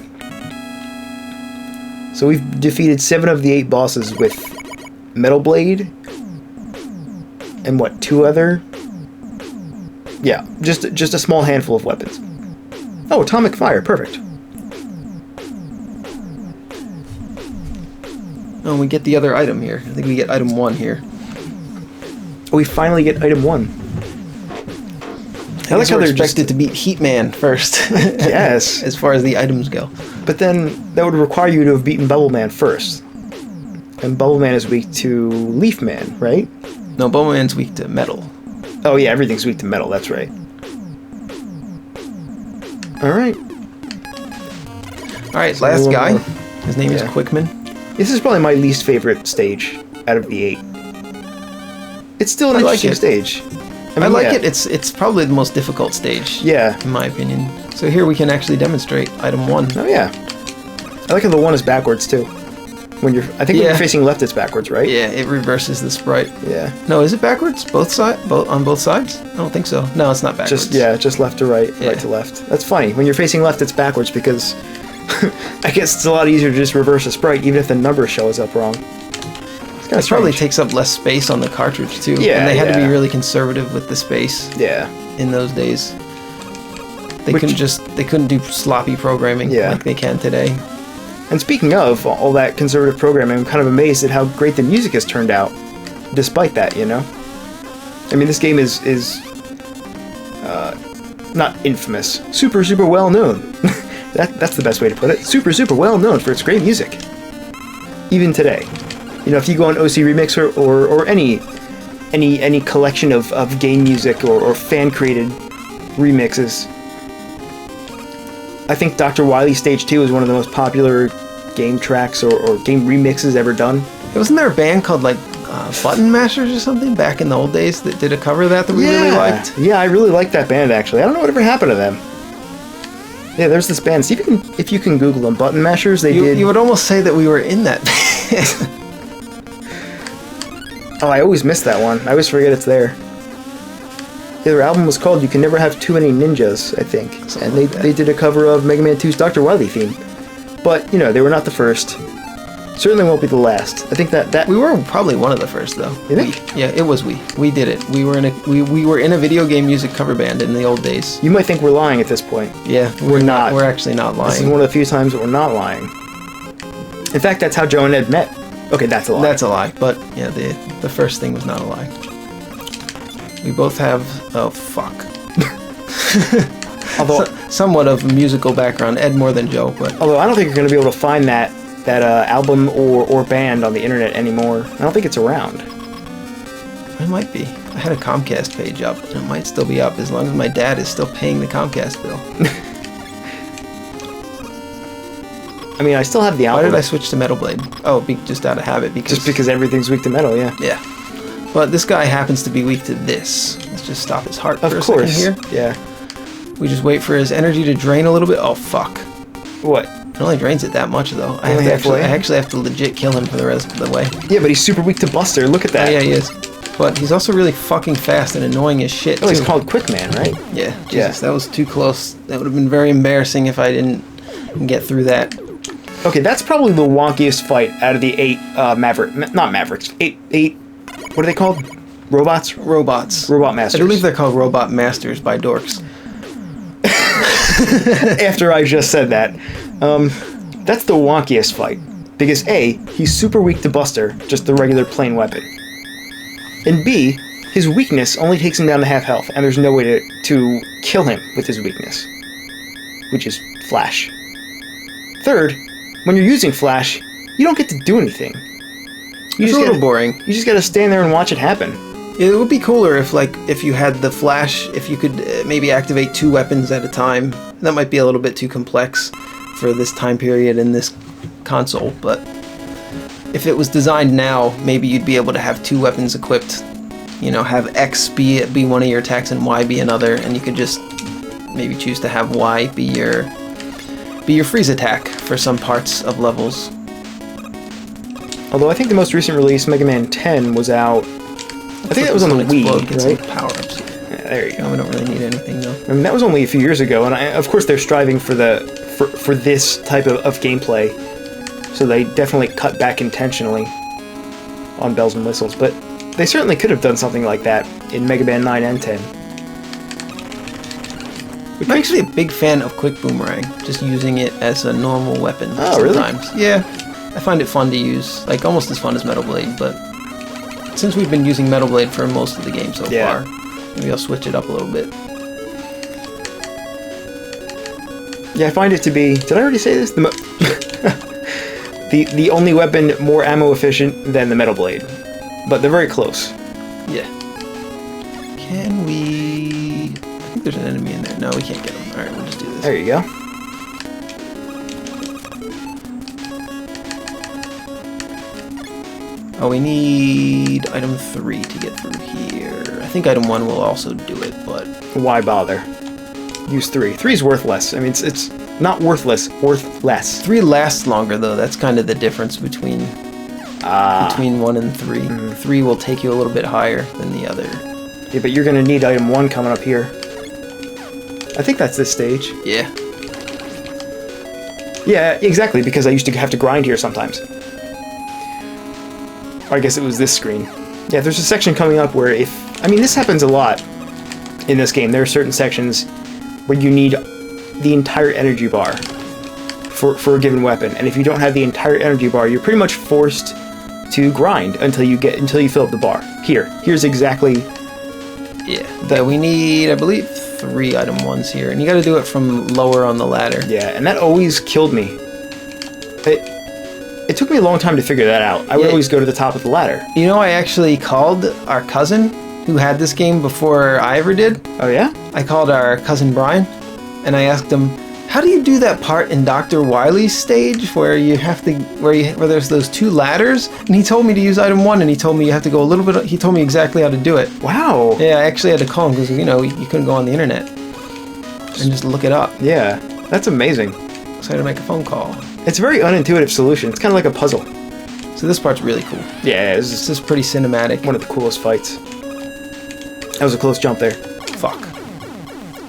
So we've defeated 7 of the 8 bosses with Metal Blade. And what, 2 other? Yeah, just a small handful of weapons. Oh, Atomic Fire, perfect. Oh, and we get the other item here. I think we get item 1 here. Oh, we finally get item 1. I like how they're expected to beat Heat Man first. Yes. As far as the items go. But then that would require you to have beaten Bubble Man first. And Bubble Man is weak to Leaf Man, right? No, Bubble Man's weak to metal. Oh yeah, everything's weak to metal, that's right. Alright. Alright, last guy. His name is Quickman. This is probably my least favorite stage out of the 8. It's still an interesting stage. I like it. It's probably the most difficult stage. Yeah. In my opinion. So here we can actually demonstrate item 1. Oh yeah. I like how the 1 is backwards too. When when you're facing left, it's backwards, right? Yeah, it reverses the sprite. Yeah. No, is it backwards? On both sides? I don't think so. No, it's not backwards. Just left to right, right to left. That's funny. When you're facing left, it's backwards because I guess it's a lot easier to just reverse a sprite, even if the number shows up wrong. It probably takes up less space on the cartridge too. Yeah, and they had to be really conservative with the space. Yeah. In those days, they couldn't do sloppy programming like they can today. And speaking of all that conservative programming, I'm kind of amazed at how great the music has turned out, despite that. You know, I mean, this game is not infamous, super well known. That's the best way to put it. Super well known for its great music, even today. You know, if you go on OC Remix or any collection of game music or fan-created remixes, I think Dr. Wily Stage 2 is one of the most popular game tracks or game remixes ever done. Wasn't there a band called, like, Button Mashers or something back in the old days that did a cover of that we really liked? Yeah, I really liked that band, actually. I don't know whatever happened to them. Yeah, there's this band. See if you can Google them. Button Mashers, You would almost say that we were in that band. Oh, I always miss that one. I always forget it's there. Their album was called You Can Never Have Too Many Ninjas, I think. And they did a cover of Mega Man 2's Dr. Wily theme. But, you know, they were not the first. Certainly won't be the last. I think that we were probably one of the first, though. You think? Yeah, it was we. We did it. We were in a video game music cover band in the old days. You might think we're lying at this point. Yeah, we're not. We're actually not lying. This is one of the few times that we're not lying. In fact, that's how Joe and Ed met. Okay, that's a lie. That's a lie, but yeah, the first thing was not a lie. We both have... Oh, fuck. Although, somewhat of a musical background. Ed more than Joe, but... Although I don't think you're going to be able to find that album or band on the internet anymore. I don't think it's around. It might be. I had a Comcast page up, and it might still be up as long as my dad is still paying the Comcast bill. I mean, I still have the album. Why did I switch to Metal Blade? Oh, just out of habit. Just because everything's weak to metal, yeah. Yeah. But this guy happens to be weak to this. Let's just stop his heart for a second here. Yeah. We just wait for his energy to drain a little bit. Oh, fuck. What? It only drains it that much, though. I actually have to legit kill him for the rest of the way. Yeah, but he's super weak to Buster. Look at that. Oh, yeah, he is. But he's also really fucking fast and annoying as shit, too. He's called Quickman, right? Yeah. Jesus, that was too close. That would have been very embarrassing if I didn't get through that. Okay, that's probably the wonkiest fight out of the 8 not Mavericks. 8 what are they called? Robots? Robots. Robot Masters. I believe they're called Robot Masters by dorks. After I just said that. That's the wonkiest fight. Because A, he's super weak to Buster, just the regular plain weapon. And B, his weakness only takes him down to half health, and there's no way to kill him with his weakness. Which is Flash. Third, when you're using Flash, you don't get to do anything. It's a little boring. You just gotta stand there and watch it happen. It would be cooler if you had the Flash, if you could maybe activate 2 weapons at a time. That might be a little bit too complex for this time period in this console, but if it was designed now, maybe you'd be able to have 2 weapons equipped. You know, have X be one of your attacks and Y be another, and you could just maybe choose to have Y be your freeze attack for some parts of levels. Although I think the most recent release, Mega Man 10, was out. I think that was on the Wii, right? Power-ups. Yeah, there you go. No, we don't really need anything though. I mean, that was only a few years ago, and of course they're striving for this type of gameplay, so they definitely cut back intentionally on bells and whistles. But they certainly could have done something like that in Mega Man 9 and 10. I'm actually a big fan of Quick Boomerang, just using it as a normal weapon sometimes. Really? Yeah, I find it fun to use, like almost as fun as Metal Blade, but since we've been using Metal Blade for most of the game so far, maybe I'll switch it up a little bit. Yeah, I find it to be... Did I already say this? The only weapon more ammo efficient than the Metal Blade. But they're very close. Yeah. Can we... I think there's an enemy in there. No, we can't get him. Alright, we'll just do this. There you go. Oh, we need item 3 to get through here. I think item 1 will also do it, but... Why bother? Use 3. 3's worthless. I mean, it's not worthless, worth less. 3 lasts longer, though. That's kind of the difference between 1 and 3. Mm-hmm. 3 will take you a little bit higher than the other. Yeah, but you're going to need item 1 coming up here. I think that's this stage. Yeah. Yeah, exactly, because I used to have to grind here sometimes. Or I guess it was this screen. Yeah, there's a section coming up where I mean, this happens a lot in this game. There are certain sections where you need the entire energy bar for a given weapon, and if you don't have the entire energy bar, you're pretty much forced to grind until you fill up the bar. Here's exactly... Yeah, we need, I believe, 3 item 1s here, and you gotta do it from lower on the ladder. Yeah, and that always killed me. It took me a long time to figure that out. I would always go to the top of the ladder. You know, I actually called our cousin who had this game before I ever did. Oh yeah? I called our cousin Brian, and I asked him, how do you do that part in Dr. Wily's stage where you have to, where there's those 2 ladders? And he told me to use item 1, and he told me you have to go a little bit, he told me exactly how to do it. Wow. Yeah, I actually had to call him because, you know, you couldn't go on the internet and just look it up. Yeah, that's amazing. So I had to make a phone call. It's a very unintuitive solution. It's kind of like a puzzle. So this part's really cool. Yeah, this is pretty cinematic. One of the coolest fights. That was a close jump there. Fuck.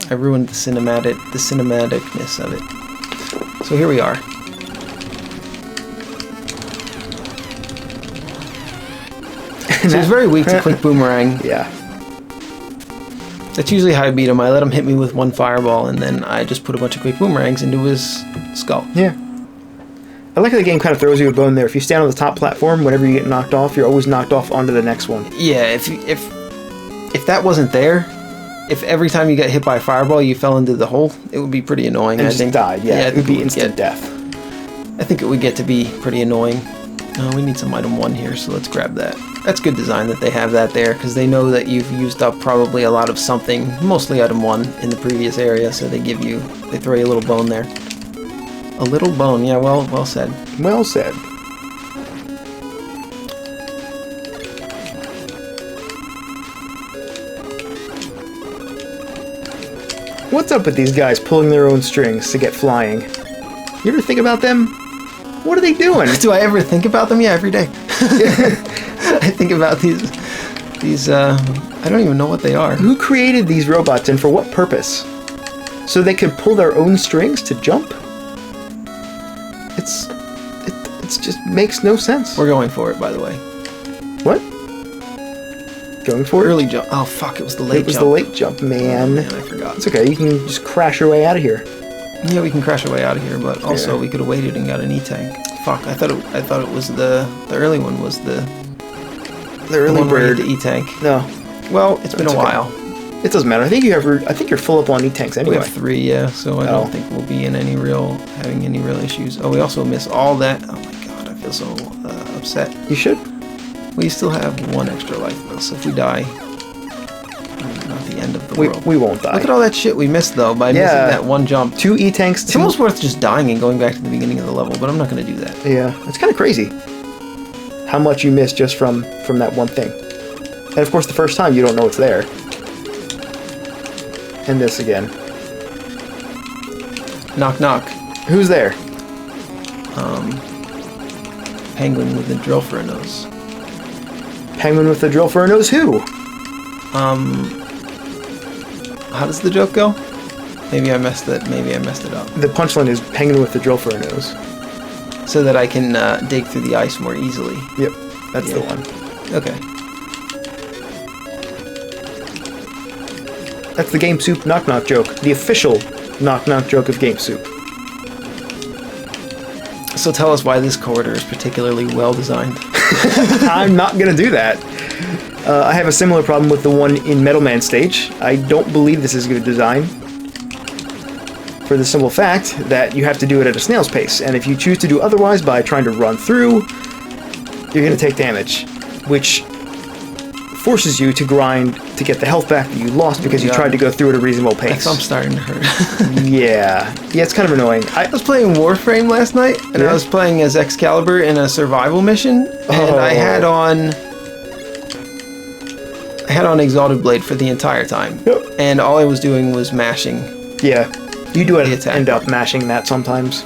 I ruined the cinematicness of it. So here we are. So he's very weak to Quick Boomerang. Yeah. That's usually how I beat him. I let him hit me with 1 fireball, and then I just put a bunch of Quick Boomerangs into his skull. Yeah. I like how the game kind of throws you a bone there. If you stand on the top platform, whenever you get knocked off, you're always knocked off onto the next one. Yeah, if that wasn't there, if every time you got hit by a fireball you fell into the hole, it would be pretty annoying. And just died, yeah. It would be instant death. I think it would get to be pretty annoying. Oh, we need some item 1 here, so let's grab that. That's good design that they have that there, because they know that you've used up probably a lot of something, mostly item 1, in the previous area, so they throw you a little bone there. A little bone, yeah, well said. Well said. What's up with these guys pulling their own strings to get flying? You ever think about them? What are they doing? Do I ever think about them? Yeah, every day. I think about these, I don't even know what they are. Who created these robots and for what purpose? So they could pull their own strings to jump? It just makes no sense. We're going for it, by the way. What? Going for early jump. Oh fuck! It was the late jump. It was the late jump, man. Oh, man, I forgot. It's okay. You can just crash your way out of here. Yeah, we can crash our way out of here, but also we could have waited and got an E-tank. Fuck! I thought it was the early one was the early one bird. The E-tank. No. Well, it's been a while. It doesn't matter. I think you're full up on E-tanks anyway. We have 3, yeah. So I don't think we'll be in having any real issues. Oh, we also miss all that. Oh my god, I feel so upset. You should. We still have 1 extra life though, so if we die, not the end of the world. We won't die. Look at all that shit we missed though by missing that 1 jump. 2 E-tanks. It's almost worth just dying and going back to the beginning of the level, but I'm not going to do that. Yeah, it's kind of crazy how much you miss just from that one thing. And of course, the first time you don't know it's there. And this again. Knock knock. Who's there? Penguin with a drill for a nose. Penguin with a drill for a nose. Who? How does the joke go? Maybe I messed it. Maybe I messed it up. The punchline is penguin with the drill for a nose. So that I can dig through the ice more easily. Yep, that's the one. Okay. That's the Game Soup Knock Knock joke. The official Knock Knock joke of Game Soup. So tell us why this corridor is particularly well designed. I'm not gonna do that. I have a similar problem with the one in Metal Man stage. I don't believe this is good design. For the simple fact that you have to do it at a snail's pace, and if you choose to do otherwise by trying to run through, you're gonna take damage, which forces you to grind to get the health back that you lost because you tried to go through at a reasonable pace. I'm starting to hurt. Yeah, it's kind of annoying. I was playing Warframe last night, and I was playing as Excalibur in a survival mission, and I had on Exalted Blade for the entire time, and all I was doing was mashing. Yeah, you do end up mashing that sometimes.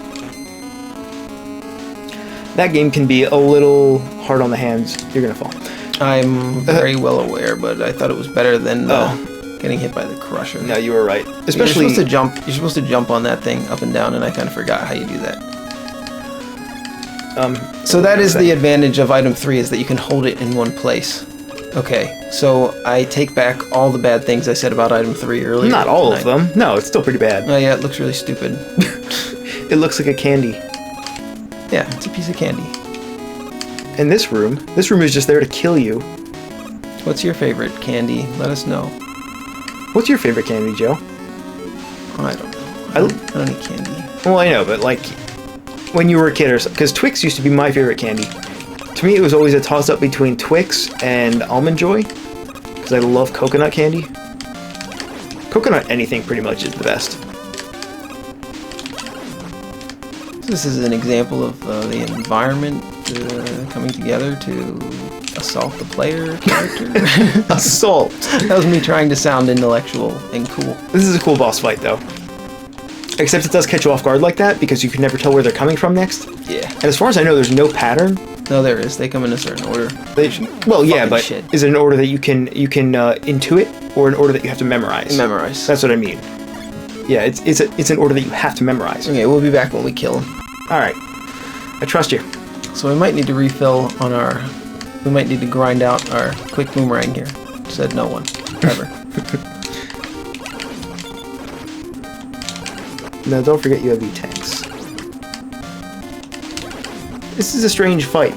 That game can be a little hard on the hands. You're gonna fall. I'm very well aware, but I thought it was better than getting hit by the crusher. No, you were right. Especially you're supposed to jump on that thing up and down, and I kind of forgot how you do that. So that is the advantage of item 3, is that you can hold it in one place. Okay, so I take back all the bad things I said about item 3 earlier. Not all of them. No, it's still pretty bad. Oh yeah, it looks really stupid. It looks like a candy. Yeah, it's a piece of candy. And this room is just there to kill you. What's your favorite candy? Let us know. What's your favorite candy, Joe? I don't know. I don't eat candy. Well, I know, but like when you were a kid or something, because Twix used to be my favorite candy. To me, it was always a toss-up between Twix and Almond Joy, because I love coconut candy. Coconut anything pretty much is the best. This is an example of the environment coming together to assault the player character. Assault! That was me trying to sound intellectual and cool. This is a cool boss fight, though. Except it does catch you off guard like that, because you can never tell where they're coming from next. Yeah. And as far as I know, there's no pattern. No, there is. They come in a certain order. Well, yeah, but is it an order that you can intuit, or an order that you have to memorize? Memorize. That's what I mean. Yeah, it's an order that you have to memorize. Okay, we'll be back when we kill him. Alright. I trust you. So we might need to refill on our... We might need to grind out our quick boomerang here. Said no one. Ever. No, don't forget you have E-tanks. This is a strange fight.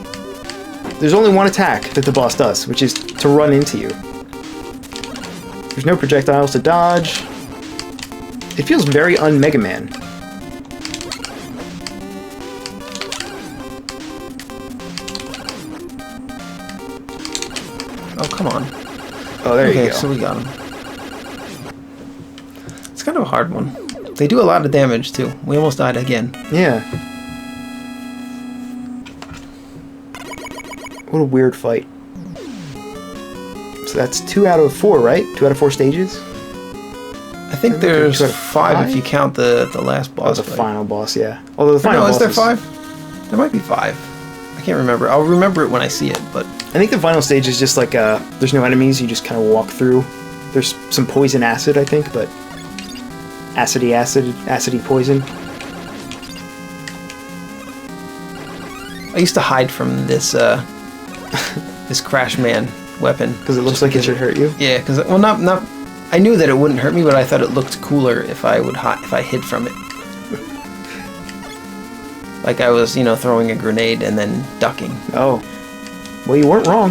There's only one attack that the boss does, which is to run into you. There's no projectiles to dodge. It feels very un-Mega Man. Oh, come on. Oh, there you go. Okay, so we got him. It's kind of a hard one. They do a lot of damage, too. We almost died again. Yeah. What a weird fight. So that's 2 out of 4, right? 2 out of 4 stages? I think there's 5 if you count the last boss. Oh, the final boss, yeah. Although the final boss is there 5? There might be 5. I can't remember. I'll remember it when I see it, but... I think the final stage is just like, there's no enemies, you just kind of walk through. There's some poison acid, I think, but... Acidy poison. I used to hide from this, this Crash Man weapon. Because it looks like it should hurt you? Yeah, because, well, not... I knew that it wouldn't hurt me, but I thought it looked cooler if I hid from it. Like I was, throwing a grenade and then ducking. Oh. Well, you weren't wrong.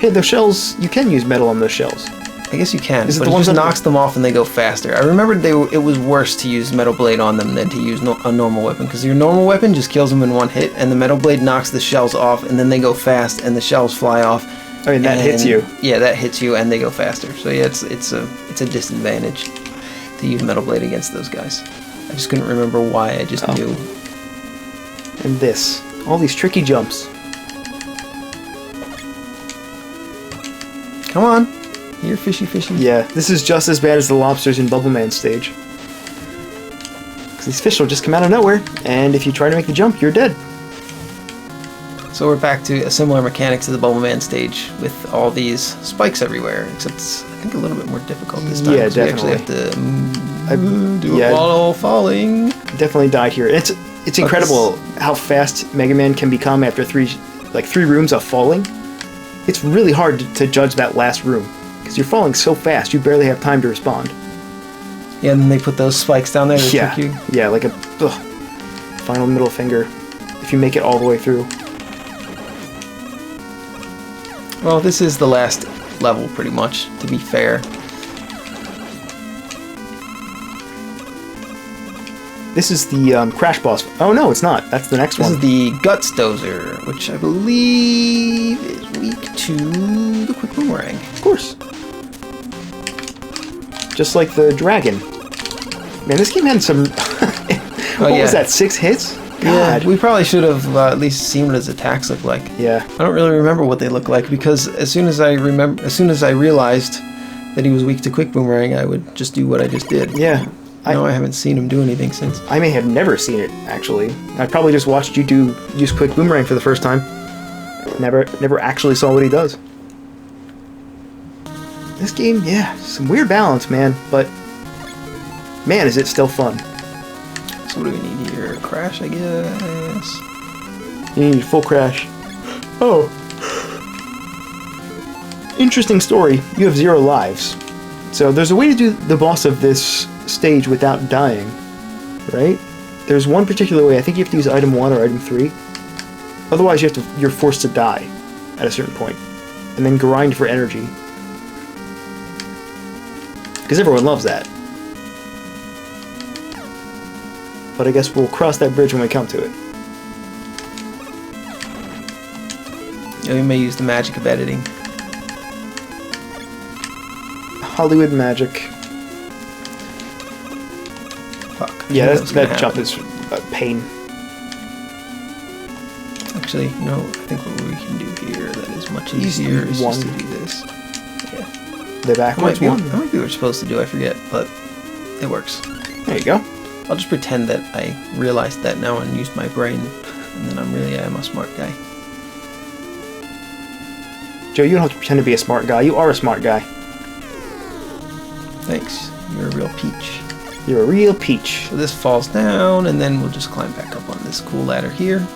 Hey, those shells, you can use metal on those shells. I guess you can, Is it but the it ones just that knocks them off and they go faster. I remembered it was worse to use Metal Blade on them than to use a normal weapon, because your normal weapon just kills them in one hit, and the Metal Blade knocks the shells off, and then they go fast, and the shells fly off. I mean, that hits you. Yeah, that hits you, and they go faster. So yeah, it's a disadvantage to use Metal Blade against those guys. I just couldn't remember why. I just knew. And this, all these tricky jumps. Come on. You're fishy. Yeah, this is just as bad as the lobsters in Bubble Man stage. Because these fish will just come out of nowhere, and if you try to make the jump, you're dead. So we're back to a similar mechanic to the Bubble Man stage with all these spikes everywhere, except it's, I think, a little bit more difficult this time. Yeah, definitely. We actually have to do it while falling. Definitely died here. It's incredible how fast Mega Man can become after three rooms of falling. It's really hard to judge that last room. Because you're falling so fast, you barely have time to respond. Yeah, and then they put those spikes down there to trick you. Yeah, like a final middle finger, if you make it all the way through. Well, this is the last level, pretty much, to be fair. This is the Crash Boss. Oh, no, it's not. That's the next one. This is the Guts Dozer, which I believe is weak to the Quick Boomerang. Of course. Just like the dragon. Man, this game had some... what was that, 6 hits? God. Yeah, we probably should have at least seen what his attacks look like. Yeah. I don't really remember what they look like, because as soon as I realized that he was weak to Quick Boomerang, I would just do what I just did. Yeah. I haven't seen him do anything since. I may have never seen it, actually. I probably just watched you use Quick Boomerang for the first time. Never actually saw what he does. This game, yeah, some weird balance, man, but man, is it still fun. So what do we need here? Crash, I guess. You need full crash. Oh. Interesting story. You have 0 lives. So there's a way to do the boss of this stage without dying, right? There's one particular way. I think you have to use item 1 or item 3. Otherwise, you're forced to die at a certain point, and then grind for energy. Because everyone loves that. But I guess we'll cross that bridge when we come to it. Yeah, we may use the magic of editing. Hollywood magic. Fuck. Yeah, that jump is a pain. Actually, I think what we can do here that is much easier is just to do this. Yeah. The backwards one? That might be what we're supposed to do, I forget, but it works. There you go. I'll just pretend that I realized that now and used my brain, and then I'm a smart guy. Joe, you don't have to pretend to be a smart guy. You are a smart guy. Thanks. You're a real peach. You're a real peach. So this falls down, and then we'll just climb back up on this cool ladder here.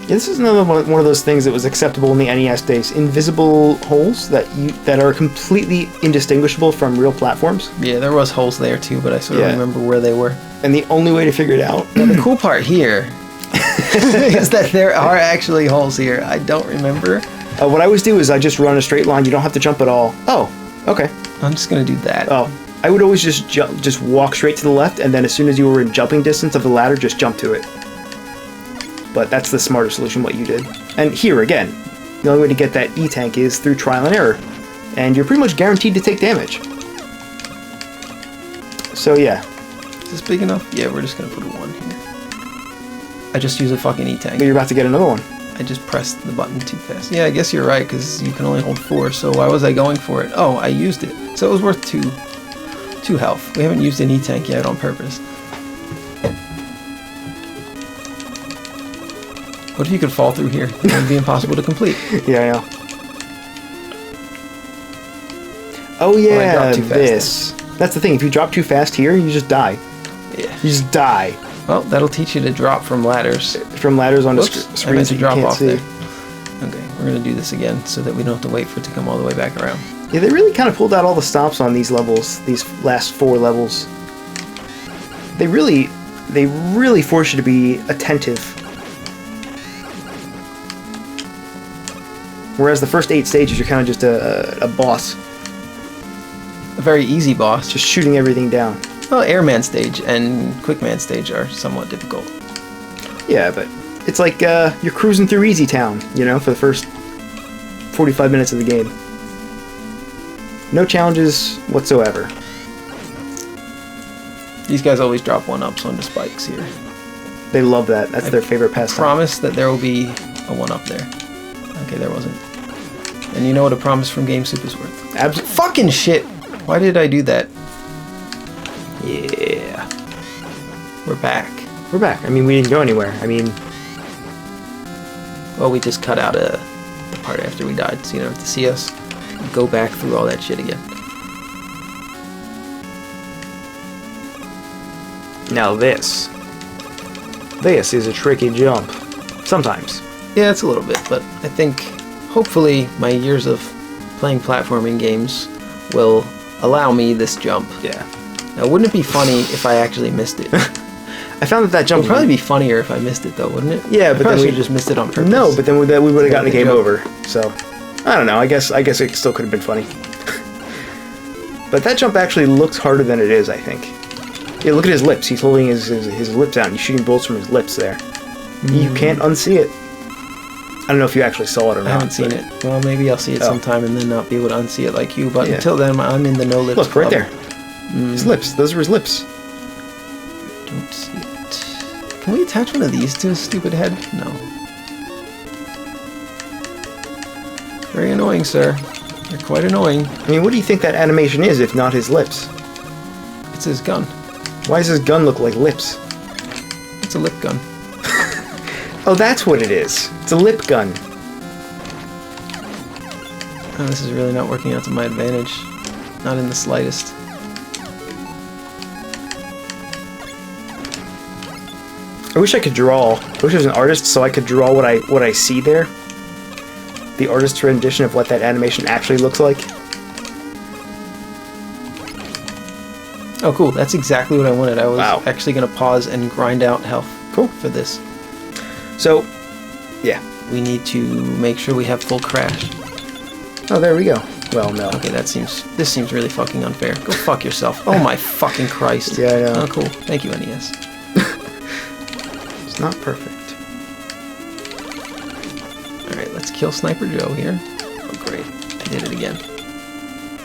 Yeah, this is another one of those things that was acceptable in the NES days. Invisible holes that are completely indistinguishable from real platforms. Yeah, there was holes there too, but I sort of remember where they were. And the only way to figure it out... Now, the cool part here is that there are actually holes here. I don't remember. What I always do is I just run a straight line. You don't have to jump at all. Oh, okay. I'm just going to do that. Oh, I would always just walk straight to the left, and then as soon as you were in jumping distance of the ladder, just jump to it. But that's the smarter solution, what you did. And here, again, the only way to get that E-tank is through trial and error. And you're pretty much guaranteed to take damage. So, yeah. Is this big enough? Yeah, we're just going to put a 1 here. I just use a fucking E-tank. But you're about to get another one. I just pressed the button too fast. Yeah, I guess you're right, because you can only hold 4, so why was I going for it? Oh, I used it. So it was worth 2 health. We haven't used an E-tank yet on purpose. What if you could fall through here? It would be impossible to complete. Yeah, yeah. Oh yeah, this. That's the thing. If you drop too fast here, you just die. Yeah. You just die. Well, that'll teach you to drop from ladders. From ladders onto screens that you can't see. There. Okay, we're going to do this again so that we don't have to wait for it to come all the way back around. Yeah, they really kind of pulled out all the stops on these levels, these last 4 levels. They really force you to be attentive. Whereas the first 8 stages, you're kind of just a boss. A very easy boss. Just shooting everything down. Well, Airman stage and Quickman stage are somewhat difficult. Yeah, but it's like you're cruising through Easy Town, you know, for the first 45 minutes of the game. No challenges whatsoever. These guys always drop 1-ups onto spikes here. They love that. That's their favorite pastime. Promise that there will be a 1-up there. Okay, there wasn't. And you know what a promise from Game Soup is worth? Fucking shit! Why did I do that? Yeah. We're back. We're back. I mean, we didn't go anywhere. I mean... Well, we just cut out the part after we died, so you don't have to see us go back through all that shit again. Now this is a tricky jump. Sometimes. Yeah, it's a little bit, but I think hopefully my years of playing platforming games will allow me this jump. Yeah. Now, wouldn't it be funny if I actually missed it? I found that jump would probably be funnier if I missed it, though, wouldn't it? Yeah, but then we just missed it on purpose. No, but then we would have gotten the game over. So, I don't know. I guess it still could have been funny. But that jump actually looks harder than it is, I think. Yeah, look at his lips. He's holding his lips out, and he's shooting bolts from his lips there. You can't unsee it. I don't know if you actually saw it or not. I haven't seen it. Well, maybe I'll see it sometime and then not be able to unsee it like you, but until then, I'm in the no-lips Look, right club. there. His lips. Those are his lips. Don't see it. Can we attach one of these to his stupid head? No. Very annoying, sir. You're quite annoying. I mean, what do you think that animation is if not his lips? It's his gun. Why does his gun look like lips? It's a lip gun. Oh, that's what it is. It's a lip gun. Oh, this is really not working out to my advantage. Not in the slightest. I wish I could draw. I wish I was an artist so I could draw what I see there. The artist's rendition of what that animation actually looks like. Oh, cool. That's exactly what I wanted. I was actually going to pause and grind out health for this. So, yeah. We need to make sure we have full crash. Oh, there we go. Well, no. Okay, this seems really fucking unfair. Go fuck yourself. Oh my fucking Christ. Yeah, I know. Oh, cool. Thank you, NES. It's not perfect. Alright, let's kill Sniper Joe here. Oh, great. I did it again.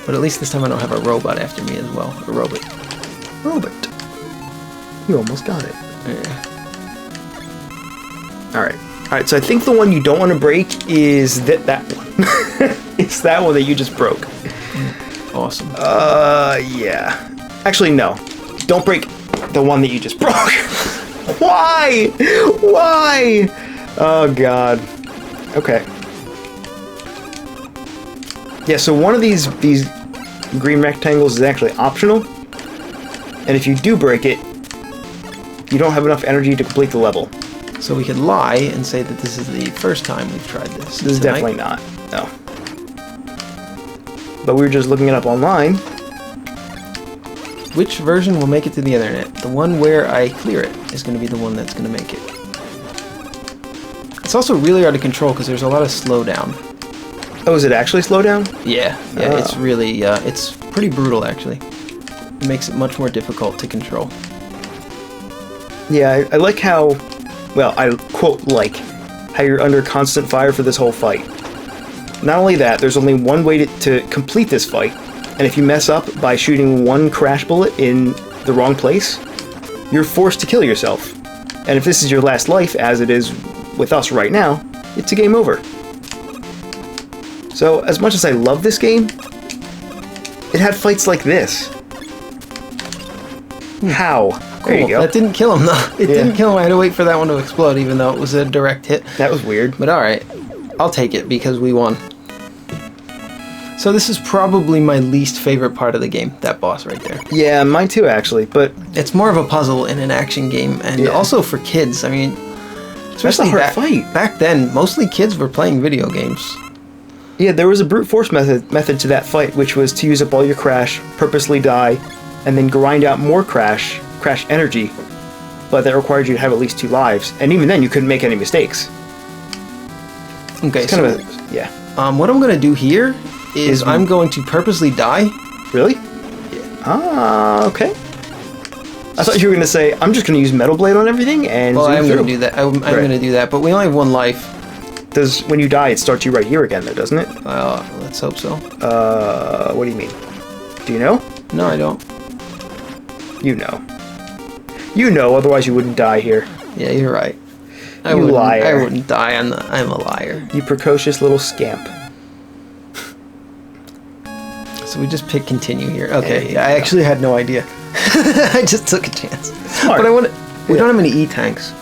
But at least this time I don't have a robot after me as well. A robot. Robot. You almost got it. Yeah. Alright, so I think the one you don't want to break is that one. It's that one that you just broke. Awesome. Yeah. Actually, no. Don't break the one that you just broke. Why? Why? Oh, God. Okay. Yeah, so one of these green rectangles is actually optional. And if you do break it, you don't have enough energy to complete the level. So we could lie and say that this is the first time we've tried this. This is definitely not. No. But we were just looking it up online. Which version will make it to the internet? The one where I clear it is going to be the one that's going to make it. It's also really hard to control because there's a lot of slowdown. Oh, is it actually slowdown? Yeah, it's really, it's pretty brutal actually. It makes it much more difficult to control. Yeah, I like how, well, I quote like, how you're under constant fire for this whole fight. Not only that, there's only one way to complete this fight, and if you mess up by shooting one crash bullet in the wrong place, you're forced to kill yourself. And if this is your last life, as it is with us right now, it's a game over. So, as much as I love this game, it had fights like this. How? Cool. There you go. That didn't kill him, though. It didn't kill him. I had to wait for that one to explode, even though it was a direct hit. That was weird. But alright. I'll take it, because we won. So this is probably my least favorite part of the game, that boss right there. Yeah, mine too, actually, but... It's more of a puzzle in an action game, and also for kids. I mean, especially back then, mostly kids were playing video games. Yeah, there was a brute force method to that fight, which was to use up all your crash, purposely die, and then grind out more crash energy, but that required you to have at least 2 lives, and even then you couldn't make any mistakes. Okay, it's kind of yeah. What I'm gonna do here is I'm going to purposely die. Really? Yeah. Ah, okay. I thought you were gonna say I'm just gonna use Metal Blade on everything and. Well, I'm gonna do that. I'm gonna do that, but we only have 1 life. Does when you die, it starts you right here again, though, doesn't it? Let's hope so. What do you mean? Do you know? No, I don't. You know. You know, otherwise you wouldn't die here. Yeah, you're right. You liar. I wouldn't die. I'm a liar. You precocious little scamp. So we just pick continue here. Okay, yeah, I actually had no idea. I just took a chance. Smart. But we don't have any E-tanks.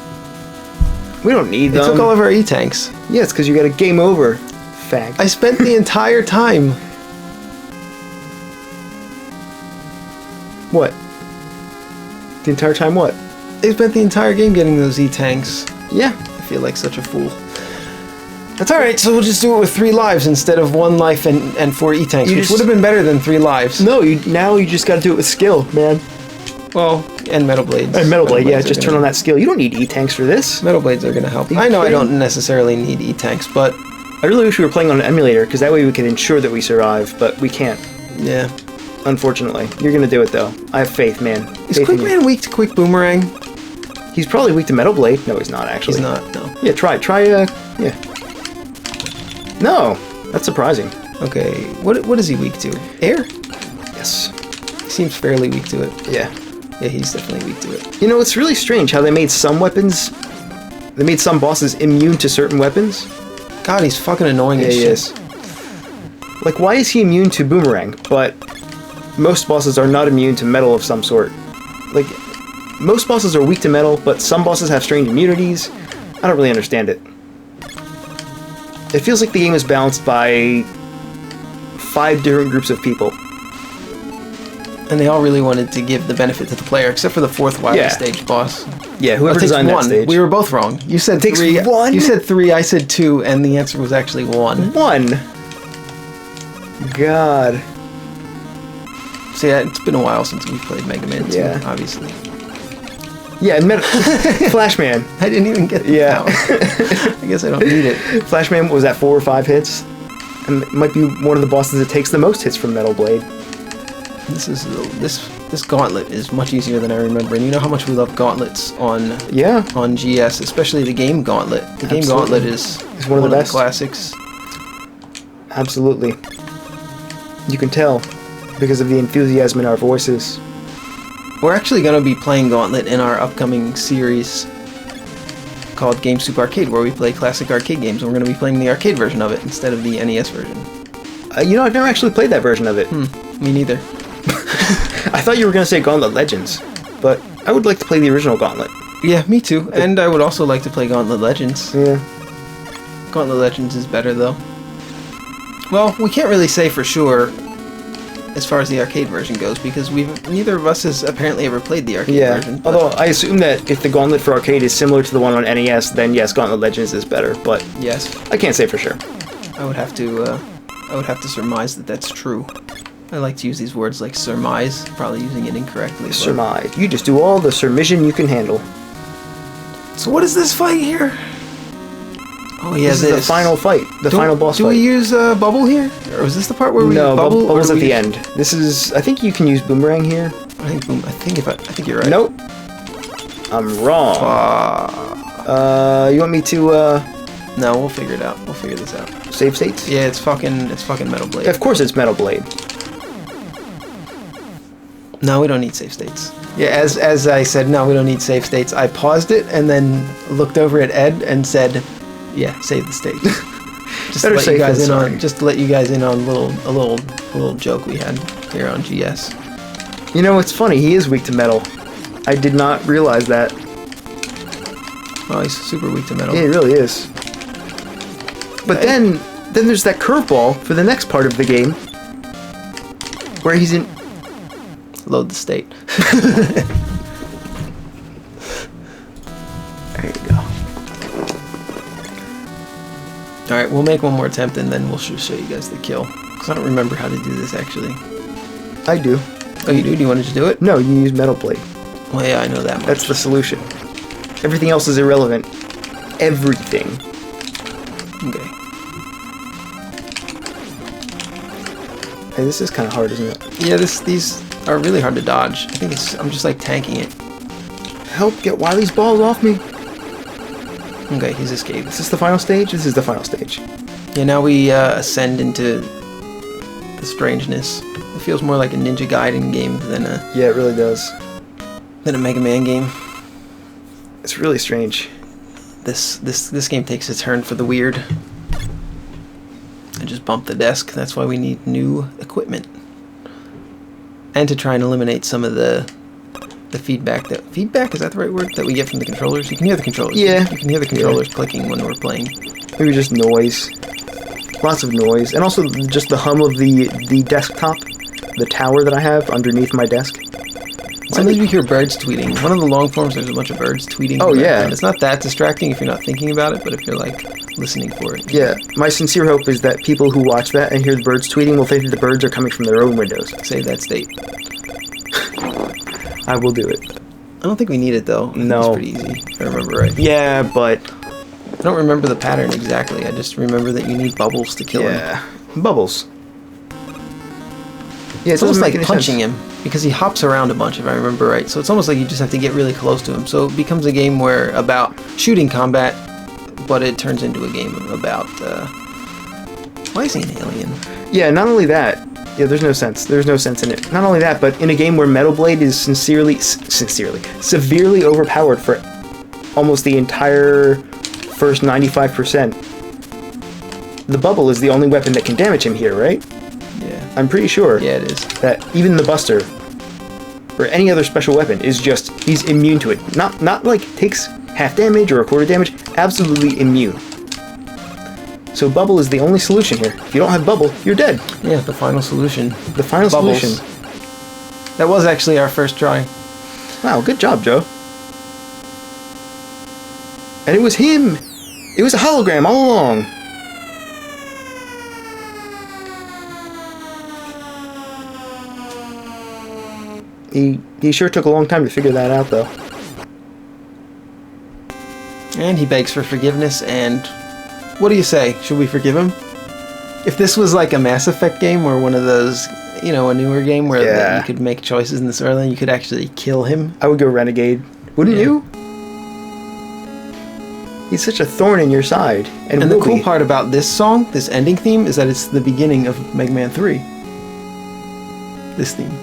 We don't need them. They took all of our E-tanks. Yeah, it's because you got a game over, fag. I spent the entire time. What? The entire time what? I spent the entire game getting those E-tanks. Yeah. I feel like such a fool. That's alright, so we'll just do it with 3 lives instead of 1 life and 4 E-tanks, which would have been better than 3 lives. No, now you just gotta do it with skill, man. Well, and Metal Blades. And Metal Blade, yeah, just turn on that skill. You don't need E-tanks for this. Metal Blades are gonna help. I know I don't necessarily need E-tanks, but... I really wish we were playing on an emulator, because that way we can ensure that we survive, but we can't. Yeah. Unfortunately. You're gonna do it, though. I have faith, man. Is Quickman weak to Quick Boomerang? He's probably weak to Metal Blade. No, he's not, actually. He's not, no. Yeah, try, yeah. No, that's surprising. Okay, what is he weak to? Air? Yes. He seems fairly weak to it. Yeah. Yeah, he's definitely weak to it. You know, it's really strange how they made some weapons... They made some bosses immune to certain weapons. God, he's fucking annoying as shit. He is. Like, why is he immune to Boomerang, but most bosses are not immune to metal of some sort? Like, most bosses are weak to metal, but some bosses have strange immunities. I don't really understand it. It feels like the game is balanced by 5 different groups of people. And they all really wanted to give the benefit to the player, except for the 4th Wily stage boss. Yeah, whoever designed that stage. We were both wrong. You said 3. 1? You said 3, I said 2, and the answer was actually 1. 1? God. So yeah, it's been a while since we played Mega Man 2, obviously. Yeah, and Flashman. I didn't even get the power. I guess I don't need it. Flashman, was that 4 or 5 hits? And it might be one of the bosses that takes the most hits from Metal Blade. This gauntlet is much easier than I remember, and you know how much we love gauntlets on GS, especially the game gauntlet. The game gauntlet is one of the best classics. Absolutely. You can tell because of the enthusiasm in our voices. We're actually going to be playing Gauntlet in our upcoming series called Game Soup Arcade, where we play classic arcade games, and we're going to be playing the arcade version of it instead of the NES version. You know, I've never actually played that version of it. Me neither. I thought you were going to say Gauntlet Legends, but I would like to play the original Gauntlet. Yeah, me too. And I would also like to play Gauntlet Legends. Yeah. Gauntlet Legends is better, though. Well, we can't really say for sure as far as the arcade version goes, because neither of us has apparently ever played the arcade version. Although I assume that if the Gauntlet for arcade is similar to the one on NES, then yes, Gauntlet Legends is better. But yes, I can't say for sure. I would have to surmise that that's true. I like to use these words like surmise, probably using it incorrectly. Surmise. You just do all the surmission you can handle. So what is this fight here? Oh yeah, this is the final fight, final boss fight. Do we use Bubble here? Or was this the part where we use Bubble? No, Bubble's at the end. This is, I think you can use Boomerang here. I think you're right. Nope. I'm wrong. You want me to, No, we'll figure it out. We'll figure this out. Save states? Yeah, it's fucking Metal Blade. Of course it's Metal Blade. No, we don't need save states. Yeah, as I said, no, we don't need save states. I paused it and then looked over at Ed and said, yeah, save the state. Just to let you guys in on a little joke we had here on GS. You know, it's funny, he is weak to metal. I did not realize that. Oh, he's super weak to metal. Yeah, he really is. But then then there's that curveball for the next part of the game, where he's in... Load the state. There you go. Alright, we'll make one more attempt and then we'll show you guys the kill. Because I don't remember how to do this, actually. I do. Oh, you do? Do you want to just do it? No, you use Metal Blade. Well, yeah, I know that much. That's the solution. Everything else is irrelevant. Everything. Okay. Hey, this is kind of hard, isn't it? Yeah, these are really hard to dodge. I think I'm just like tanking it. Help, get Wily's balls off me. Okay, he's escaped. Is this the final stage? This is the final stage. Yeah, now we ascend into the strangeness. It feels more like a Ninja Gaiden game than a... Yeah, it really does. Than a Mega Man game. It's really strange. This game takes a turn for the weird. I just bumped the desk. That's why we need new equipment. And to try and eliminate some of the feedback. Feedback, is that the right word? That we get from the controllers? You can hear the controllers. Yeah. You can hear the controllers clicking when we're playing. Maybe just noise. Lots of noise. And also just the hum of the desktop. The tower that I have underneath my desk. Sometimes you hear birds tweeting. One of the long forms, there's a bunch of birds tweeting. Oh, yeah. It's not that distracting if you're not thinking about it, but if you're, like, listening for it. Yeah. My sincere hope is that people who watch that and hear the birds tweeting will think that the birds are coming from their own windows. Save that state. I will do it. I don't think we need it, though. No. It's pretty easy, if I remember right. Yeah, but... I don't remember the pattern exactly. I just remember that you need bubbles to kill him. Yeah. Bubbles. Yeah, it's almost like punching him, because he hops around a bunch, if I remember right. So it's almost like you just have to get really close to him. So it becomes a game about shooting combat, but it turns into a game about... why is he an alien? Yeah, not only that... Yeah, there's no sense. There's no sense in it. Not only that, but in a game where Metal Blade is severely overpowered for almost the entire first 95%, the bubble is the only weapon that can damage him here, right? Yeah. I'm pretty sure. Yeah, it is. That even the Buster, or any other special weapon, is just, he's immune to it. Not like takes half damage or a quarter damage, absolutely immune. So bubble is the only solution here. If you don't have bubble, you're dead. Yeah, the final solution. The final solution. That was actually our first try. Wow, good job, Joe. And it was him! It was a hologram all along! He sure took a long time to figure that out, though. And he begs for forgiveness, and... What do you say? Should we forgive him? If this was like a Mass Effect game or one of those, you know, a newer game where you could make choices in this early, you could actually kill him. I would go Renegade. Wouldn't you? He's such a thorn in your side. And the cool part about this song, this ending theme, is that it's the beginning of Mega Man 3. This theme.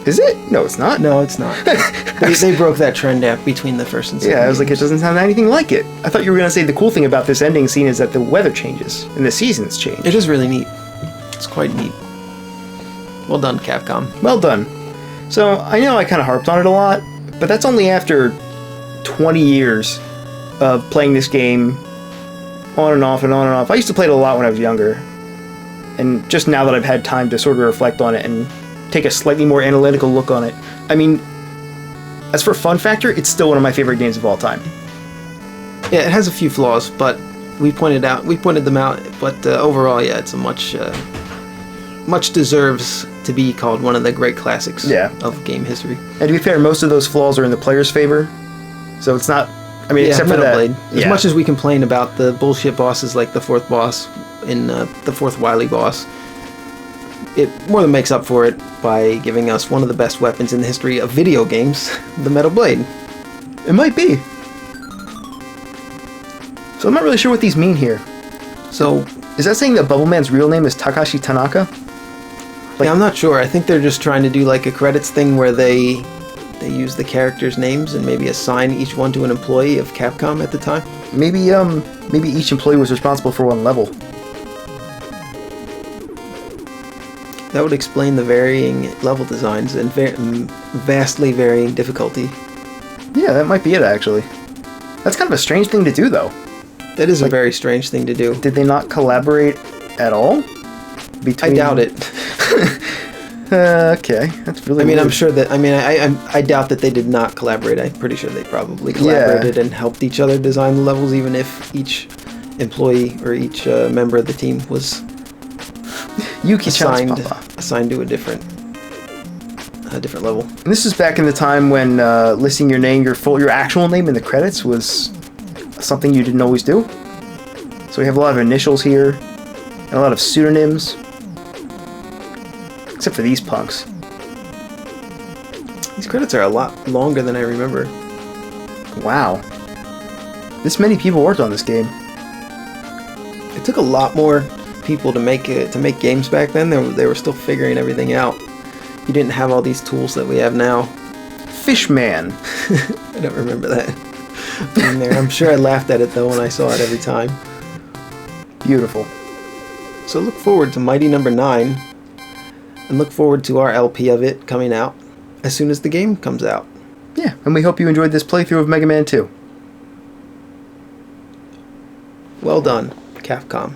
Is it? No, it's not. No, it's not. they broke that trend out between the first and second. Yeah, I was like, it doesn't sound anything like it. I thought you were going to say the cool thing about this ending scene is that the weather changes and the seasons change. It is really neat. It's quite neat. Well done, Capcom. Well done. So, I know I kind of harped on it a lot, but that's only after 20 years of playing this game on and off and on and off. I used to play it a lot when I was younger. And just now that I've had time to sort of reflect on it and take a slightly more analytical look on it. I mean, as for fun factor, it's still one of my favorite games of all time. Yeah, it has a few flaws, but we pointed them out. But overall, yeah, it's a much deserves to be called one of the great classics of game history. And to be fair, most of those flaws are in the player's favor, so it's not. I mean, except for that. Blade. As much as we complain about the bullshit bosses like the fourth boss in the fourth Wily boss, it more than makes up for it by giving us one of the best weapons in the history of video games, the Metal Blade. It might be. So I'm not really sure what these mean here. So, is that saying that Bubble Man's real name is Takashi Tanaka? Yeah, I'm not sure. I think they're just trying to do like a credits thing where they use the characters' names and maybe assign each one to an employee of Capcom at the time. Maybe each employee was responsible for one level. That would explain the varying level designs and vastly varying difficulty. Yeah, that might be it, actually. That's kind of a strange thing to do, though. That is a very strange thing to do. Did they not collaborate at all? I doubt it. Okay, that's really. I'm sure that. I doubt that they did not collaborate. I'm pretty sure they probably collaborated and helped each other design the levels, even if each employee or each member of the team was assigned to a different level. And this is back in the time when listing your name, your actual name in the credits was something you didn't always do. So we have a lot of initials here and a lot of pseudonyms. Except for these punks. These credits are a lot longer than I remember. Wow. This many people worked on this game. It took a lot more people to make games back then. They were still figuring everything out. You didn't have all these tools that we have now. Fishman. I don't remember that being there. I'm sure I laughed at it though when I saw it every time. Beautiful. So look forward to Mighty Number 9. And look forward to our LP of it coming out as soon as the game comes out. Yeah, and we hope you enjoyed this playthrough of Mega Man 2. Well done, Capcom.